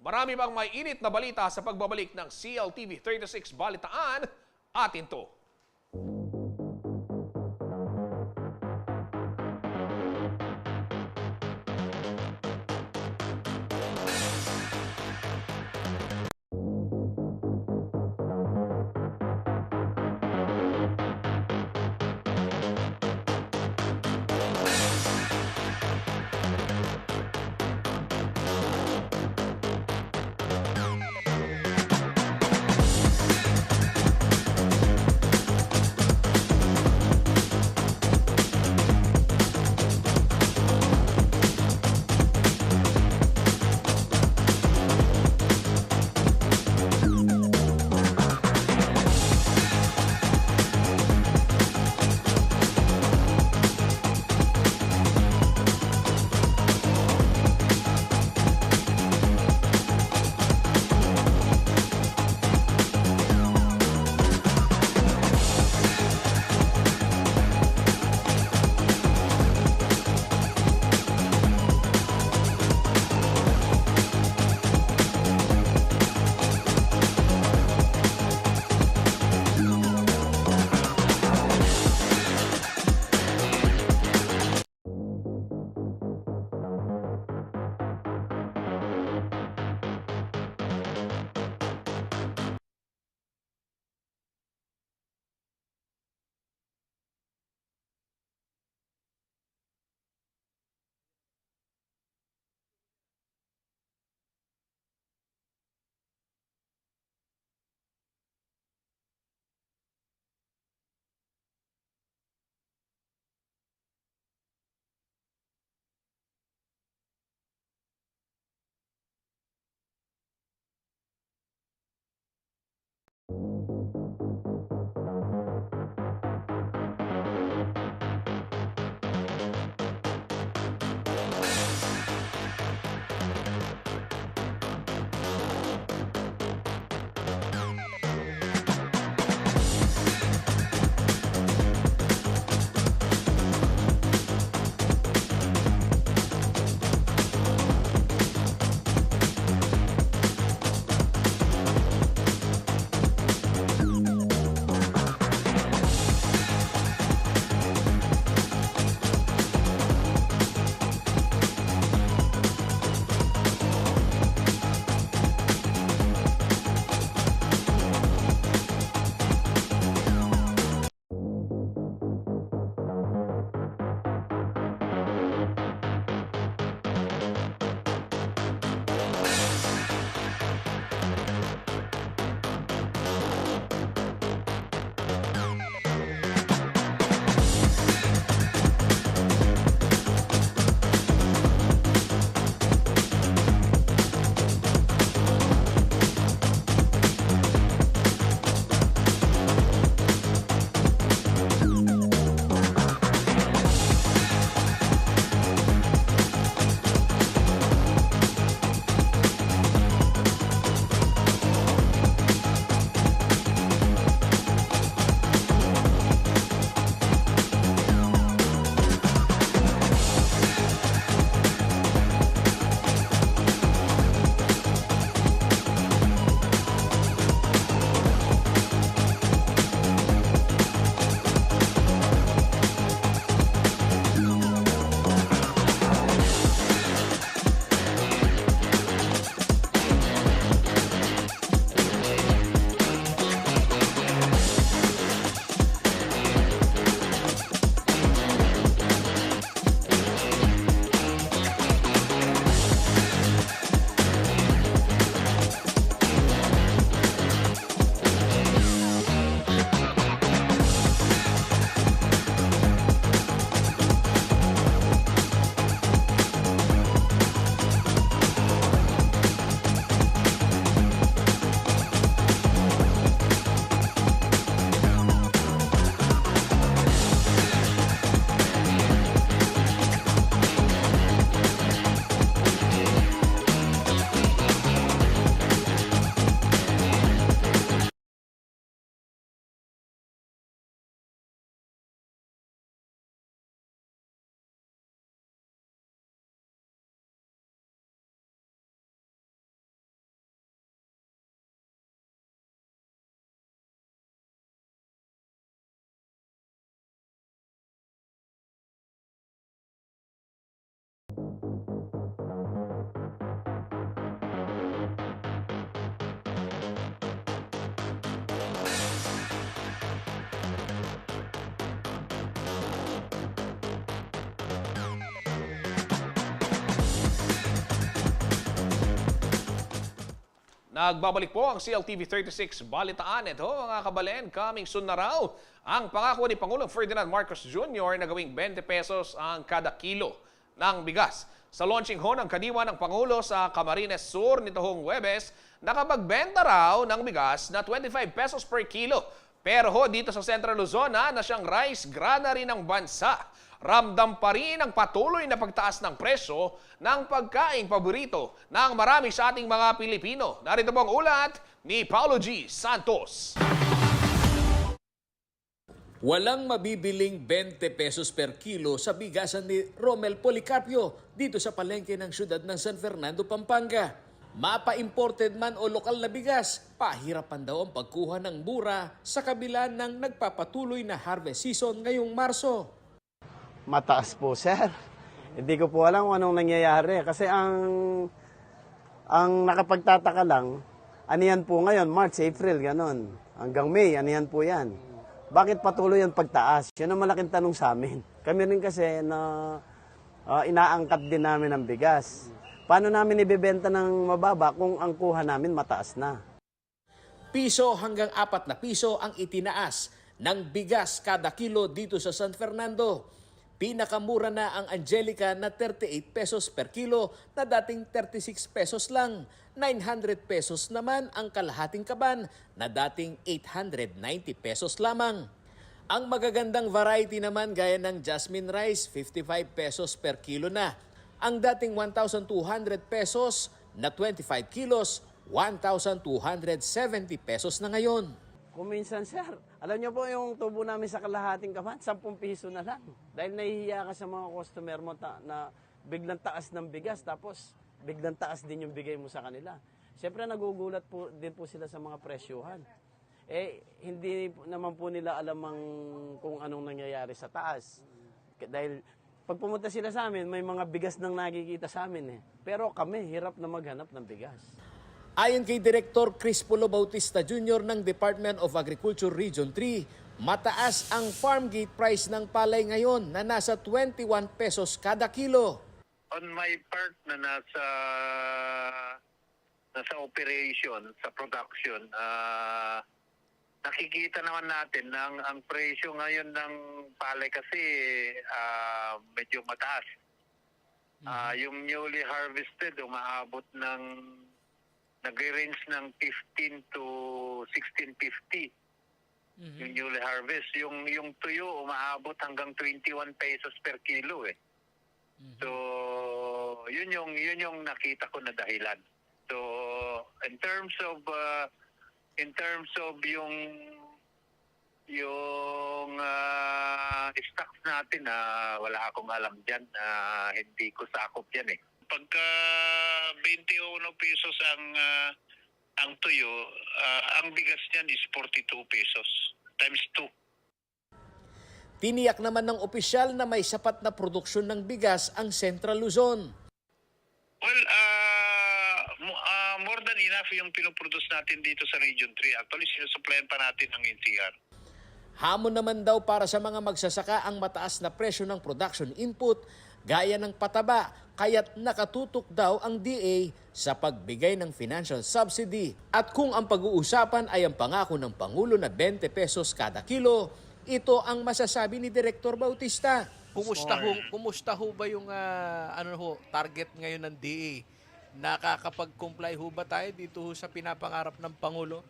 Marami bang may init na balita sa pagbabalik ng CLTV 36 Balitaan? Atin to. Nagbabalik po ang CLTV 36 Balitaan. Ito mga kabalen, coming soon na raw ang pangako ni Pangulong Ferdinand Marcos Jr. na gawing 20 pesos ang kada kilo ng bigas. Sa launching ho ng kadiwa ng Pangulo sa Camarines Sur nitong Huwebes, nakapagbenta raw ng bigas na 25 pesos per kilo. Pero ho dito sa Central Luzon na siyang rice granary ng bansa, ramdam pa rin ang patuloy na pagtaas ng presyo ng pagkaing paborito ng marami sa ating mga Pilipino. Narito po ang ulat ni Paulo G. Santos.
Walang mabibiling 20 pesos per kilo sa bigasan ni Romel Policarpio dito sa palengke ng siyudad ng San Fernando, Pampanga. Mapa-imported man o lokal na bigas, pahirapan daw ang pagkuha ng mura sa kabila ng nagpapatuloy na harvest season ngayong Marso.
Mataas po, sir. Hindi ko po alam kung anong nangyayari. Kasi ang nakapagtataka lang, ano yan po ngayon, March, April, ganon. Hanggang May, ano yan po yan. Bakit patuloy ang pagtaas? Yan ang malaking tanong sa amin. Kami rin kasi na inaangkat din namin ang bigas. Paano namin ibebenta ng mababa kung ang kuha namin mataas na?
Piso hanggang 4 na piso ang itinaas ng bigas kada kilo dito sa San Fernando. Pinakamura na ang Angelica na 38 pesos per kilo na dating 36 pesos lang. 900 pesos naman ang kalahating kaban na dating 890 pesos lamang. Ang magagandang variety naman gaya ng jasmine rice, 55 pesos per kilo na. Ang dating 1,200 pesos na 25 kilos, 1,270 pesos na ngayon.
Kung minsan, sir, alam niyo po yung tubo namin sa kalahating kaban, 10 piso na lang. Dahil nahihiya ka sa mga customer mo na biglang taas ng bigas, tapos biglang taas din yung bigay mo sa kanila. Siyempre, nagugulat po din po sila sa mga presyuhan. Hindi naman po nila alam kung anong nangyayari sa taas. Dahil pag pumunta sila sa amin, may mga bigas nang nakikita sa amin. Pero kami, hirap na maghanap ng bigas.
Ayon kay Direktor Chris Polo Bautista Jr. ng Department of Agriculture Region 3, mataas ang farm gate price ng palay ngayon na nasa 21 pesos kada kilo.
On my part na nasa operation, sa production, nakikita naman natin ang presyo ngayon ng palay kasi medyo mataas. Yung newly harvested umaabot ng nagre-range ng 15 to 16.50. Yung newly harvest, yung tuyo umaabot hanggang 21 pesos per kilo eh. So, yun yung nakita ko na dahilan. So, in terms of yung stocks natin, wala akong alam diyan, hindi ko sakop yan eh. Pagka 21 pesos ang tuyo, ang bigas niyan is 42 pesos times 2.
Tiniyak naman ng opisyal na may sapat na produksyon ng bigas ang Central Luzon.
Well, more than enough yung pinoproduce natin dito sa Region 3. Actually, sinusuplayan pa natin ang NCR.
Hamon naman daw para sa mga magsasaka ang mataas na presyo ng production input gaya ng pataba, kaya't nakatutok daw ang DA sa pagbigay ng financial subsidy. At kung ang pag-uusapan ay ang pangako ng Pangulo na 20 pesos kada kilo, ito ang masasabi ni Direktor Bautista.
Kumusta ho ba yung target ngayon ng DA? Nakakapag-comply ho ba tayo dito sa pinapangarap ng Pangulo?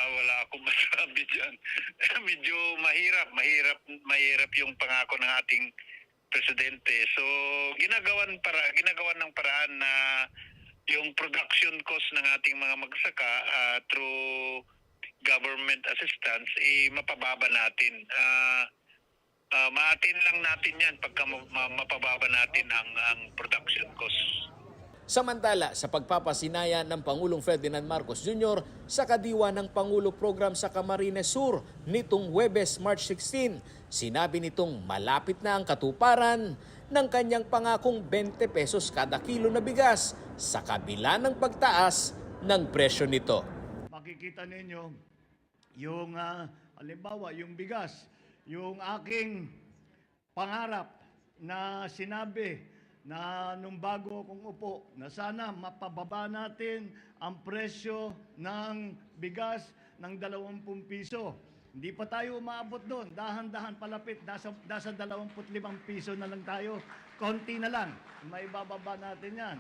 Wala akong masabi dyan. Medyo mahirap yung pangako ng ating presidente. So, ginagawan ng paraan na yung production cost ng ating mga magsaka through government assistance, mapababa natin. Maatin lang natin yan pagka mapababa natin ang production cost.
Samantala, sa pagpapasinaya ng Pangulong Ferdinand Marcos Jr. sa kadiwa ng Pangulo Program sa Camarines Sur nitong Huwebes, March 16, sinabi nitong malapit na ang katuparan ng kanyang pangakong 20 pesos kada kilo na bigas sa kabila ng pagtaas ng presyo nito.
Makikita ninyo yung halimbawa yung bigas, yung aking pangarap na sinabi na nung bago akong upo na sana mapababa natin ang presyo ng bigas ng 20 piso. Hindi pa tayo umaabot doon. Dahan-dahan palapit. Nasa 25 piso na lang tayo. Konti na lang. May bababa natin yan.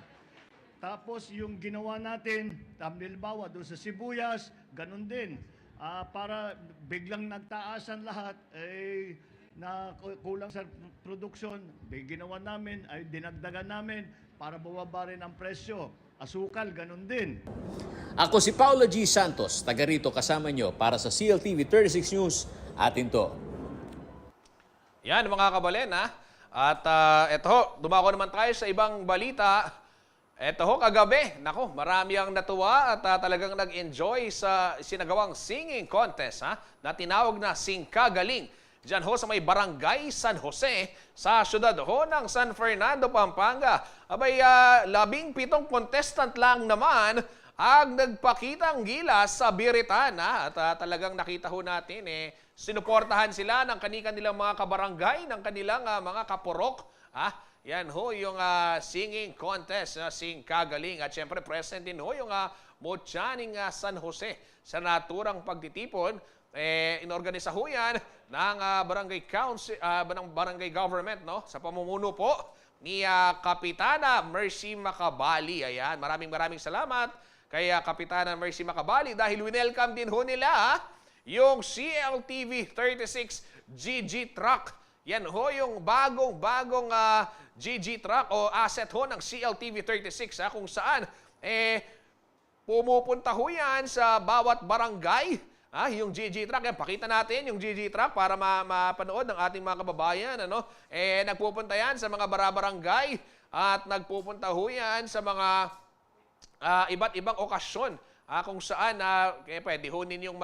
Tapos yung ginawa natin, halimbawa doon sa sibuyas, ganun din. Para biglang nagtaasan lahat, na kulang sa produksyon, ginawa namin, ay dinagdagan namin para bumaba rin ang presyo. Asukal, ganun din.
Ako si Paulo G. Santos, taga rito kasama nyo para sa CLTV 36 News. Atin to.
Yan mga kabalen ha. At eto, dumako naman tayo sa ibang balita. Eto ho, kagabi, nako, marami ang natuwa at talagang nag-enjoy sa sinagawang singing contest na tinawag na Sing Ka Galing. Diyan ho sa may Barangay San Jose sa syudad ho ng San Fernando, Pampanga. Abay, 17 contestant lang naman ang nagpakitang gilas sa biritan. At talagang nakita ho natin, sinuportahan sila ng kanilang mga kabarangay, ng kanilang mga kapurok. Yan ho yung singing contest na Sing Ka Galing. At syempre present din ho yung Motyaning San Jose sa naturang pagtitipon. Inorganisa ho yan ng barangay council, ng barangay government, no? Sa pamumuno po ni Kapitana Mercy Macabali. Ayan, maraming salamat kay Kapitana Mercy Macabali dahil winelcome din ho nila yung CLTV 36 GG truck. Yan ho yung bagong GG truck o asset ho ng CLTV 36 kung saan pumupunta ho yan sa bawat barangay. Yung GG truck, yan, pakita natin yung GG truck para mapanood ng ating mga kababayan. Nagpupunta yan sa mga barangay at nagpupunta ho yan sa mga iba't ibang okasyon kung saan pwede ho ninyong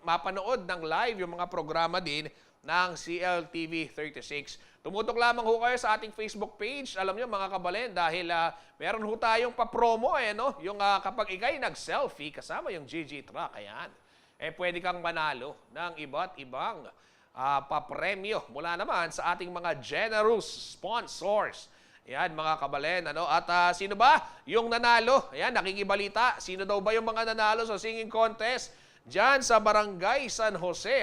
mapanood ng live yung mga programa din ng CLTV 36. Tumutok lamang ho kayo sa ating Facebook page. Alam nyo mga kabalen, dahil meron ho tayong papromo yung kapag ikay nag-selfie kasama yung GG truck. Ayan. Pwede kang manalo ng iba't ibang papremyo mula naman sa ating mga generous sponsors. Ayan, mga kabalen. At sino ba yung nanalo? Ayan, nakikibalita. Sino daw ba yung mga nanalo sa singing contest? Diyan sa Barangay San Jose,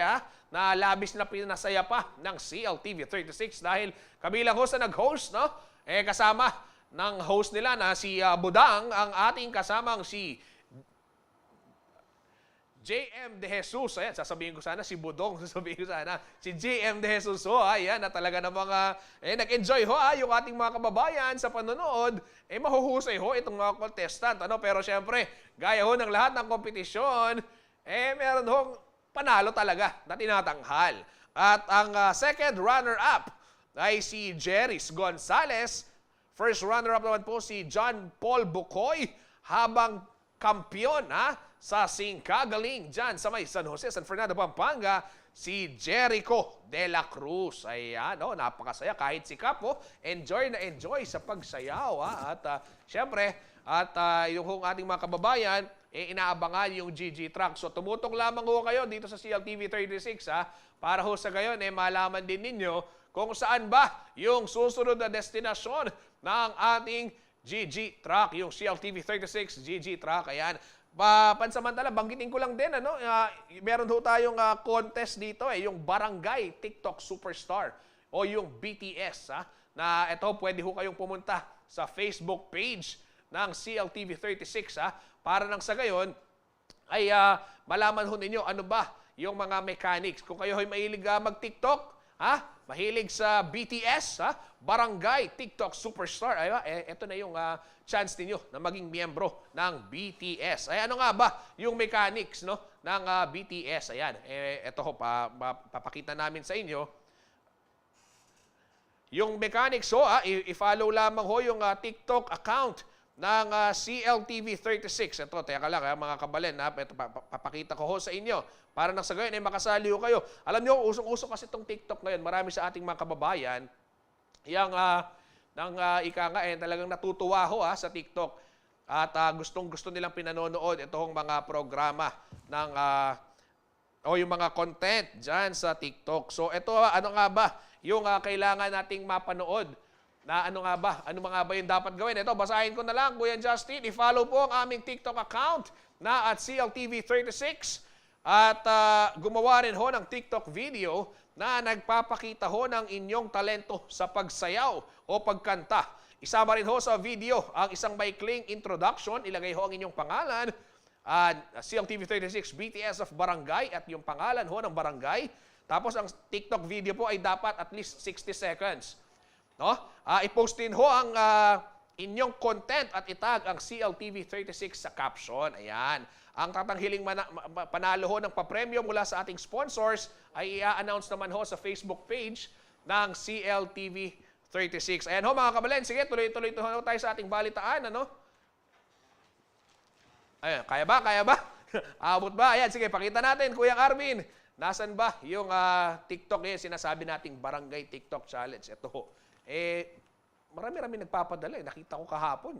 na labis na pinasaya pa ng CLTV 36 dahil kabilang ho sa nag-host, no? Kasama ng host nila na si Budang, ang ating kasamang si JM De Jesus. Ayan, sasabihin ko sana si Budong, sasabihin ko sana si JM De Jesus ho. Ayan, na talaga ng mga nag-enjoy ho yung ating mga kababayan sa panonood. Mahuhusay ho itong mga contestant. Pero syempre, gaya ho ng lahat ng kompetisyon, meron hong panalo talaga na tinatanghal. At ang second runner-up ay si Jeris Gonzales. First runner-up naman po si John Paul Bukoy, habang kampiyon sa Sing Ka Galing dyan sa may San Jose, San Fernando, Pampanga, si Jericho de la Cruz. Ayan, napakasaya. Kahit si Kap, enjoy na enjoy sa pagsayaw. At syempre, yung ating mga kababayan, inaabangan yung GG truck. So tumutok lamang ho kayo dito sa CLTV 36 para ho sa gayon malaman din ninyo kung saan ba yung susunod na destinasyon ng ating GG truck, yung CLTV 36 GG truck. Ayan. Pansamantala, banggitin ko lang din, meron ho tayong contest dito, yung Barangay TikTok Superstar o yung BTS, na ito, pwede ho kayong pumunta sa Facebook page ng CLTV 36, para nang sa gayon ay malaman ho ninyo ano ba yung mga mechanics. Kung kayo ay mahilig mag-TikTok, mahilig sa BTS, Barangay TikTok Superstar, ito na yung chance ninyo na maging miyembro ng BTS. Ano nga ba yung mechanics ng BTS? Ayan, ito ho, papakita namin sa inyo. Yung mechanics ho, i-follow lamang ho yung TikTok account ng CLTV 36. Ito, teka lang mga kabalen, ito, papakita ko ho sa inyo. Para nang sa gayon, makasali ho kayo. Alam nyo, usong-uso kasi itong TikTok ngayon. Marami sa ating mga kababayan, talagang natutuwa ho sa TikTok. At gustong-gusto nilang pinanonood itong mga programa ng o yung mga content dyan sa TikTok. So ito, ano nga ba yung kailangan nating mapanood na ano nga ba? Ano mga ba yung dapat gawin? Ito, basahin ko na lang, Kuya Justin. I-follow po ang aming TikTok account na at CLTV36 at gumawa rin ho ng TikTok video na nagpapakita ho ng inyong talento sa pagsayaw o pagkanta. Isama rin ho sa video ang isang maikling introduction. Ilagay ho ang inyong pangalan, CLTV36 BTS of Barangay at yung pangalan ho ng barangay. Tapos ang TikTok video po ay dapat at least 60 seconds. No? I-post din ho ang inyong content at itag ang CLTV36 sa caption. Ayan. Ang tatanghiling panalo ho ng papremyo mula sa ating sponsors ay i-announce naman ho sa Facebook page ng CLTV36. Ayan ho mga kabalen, sige, tuloy-tuloy ho tayo sa ating balitaan. Ano? Ayan, kaya ba? Kaya ba? Abot ba? Ayan, sige, pakita natin, Kuya Arvin. Nasaan ba yung TikTok sinasabi nating Barangay TikTok Challenge? Ito ho. Marami-rami nagpapadala. Nakita ko kahapon.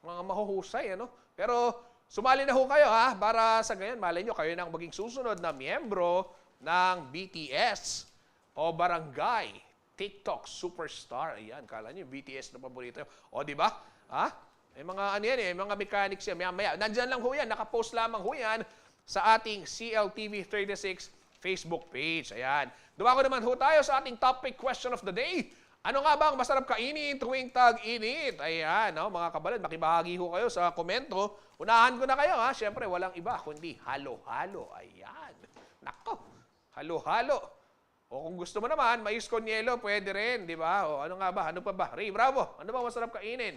Mga mahuhusay. Ano? Pero sumali na ho kayo ha, para sa ganyan, malay nyo, kayo nang maging susunod na miyembro ng BTS o Barangay TikTok Superstar. Ayan, kala nyo, BTS na paborito. O, di ba? Ha? May mga ano yan mga mechanics yan. Maya. Nandyan lang ho yan, nakapost lamang ho yan sa ating CLTV36 Facebook page. Ayan. Dumako naman ho tayo sa ating topic question of the day. Ano nga ba ang masarap kainin tuwing tag-init? Ayan, no? Mga kabalan, makibahagi ho kayo sa komento. Unahan ko na kayo, ha? Siyempre, walang iba, kundi halo-halo. Ayan. Nako, halo-halo. O kung gusto mo naman, mais con yelo, pwede rin, di ba? O ano nga ba? Ano pa ba? Ray, bravo. Ano ba masarap kainin?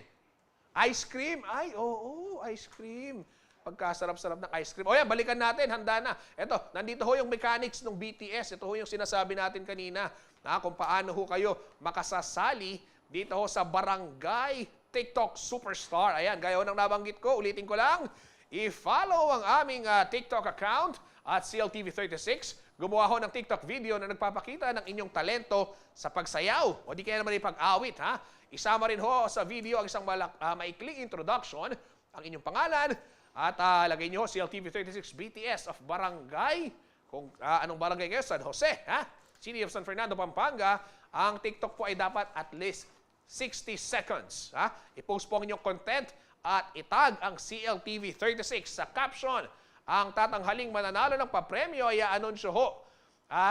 Ice cream? Ay, oo, ice cream. Pagkasarap-sarap ng ice cream. O yan, balikan natin, handa na. Ito, nandito ho yung mechanics ng BTS. Ito ho yung sinasabi natin kanina na kung paano ho kayo makasasali dito ho sa Barangay TikTok Superstar. Ayan, gaya ho ng nabanggit ko, ulitin ko lang, i-follow ang aming TikTok account at CLTV36. Gumawa ho ng TikTok video na nagpapakita ng inyong talento sa pagsayaw o di kaya naman pag-awit. Ha? Isama rin ho sa video ang isang maikling introduction, ang inyong pangalan, at lagay nyo CLTV36 BTS of Barangay. Kung anong barangay kayo, San Jose, ha? City of San Fernando, Pampanga. Ang TikTok po ay dapat at least 60 seconds. Ha? I-post po ang inyong content at itag ang CLTV36 sa caption. Ang tatanghaling mananalo ng papremyo ay i-anunsyo ho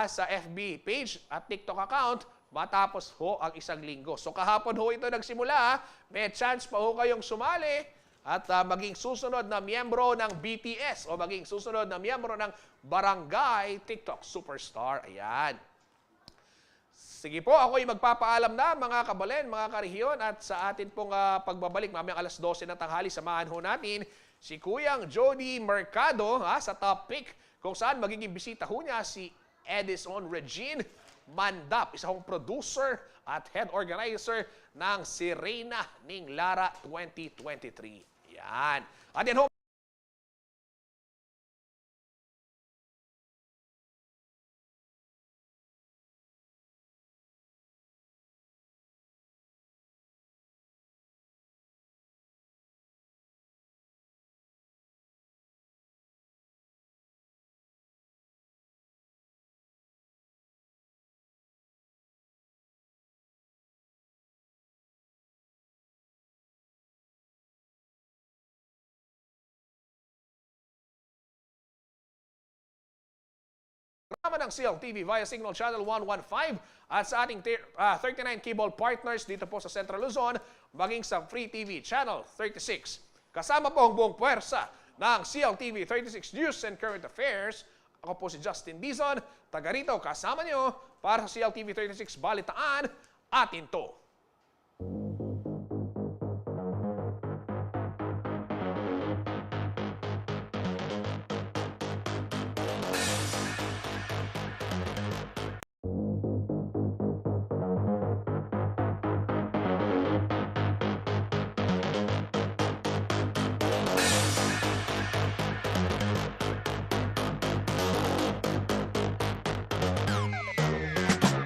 sa FB page at TikTok account matapos ho ang isang linggo. So kahapon ho ito nagsimula. May chance pa ho kayong sumali at maging susunod na miyembro ng BTS o maging susunod na miyembro ng Barangay TikTok Superstar. Ayan. Sige po, ako'y magpapaalam na mga kabalen, mga karehiyon at sa atin pong pagbabalik mamayang alas 12 ng tanghali, samahan ho natin si Kuyang Jody Mercado sa topic kung saan magiging bisita ho niya si Edison Regine Mandap, isa hong producer at head organizer ng Sirena Ning Lara 2023. Yan. At yan ho, ng CLTV via Signal Channel 115 at sa ating 39 cable partners dito po sa Central Luzon, maging sa Free TV Channel 36. Kasama po ang buong puwersa ng CLTV 36 News and Current Affairs. Ako po si Justin Dizon, taga rito kasama nyo para sa CLTV 36 Balitaan. Atin to.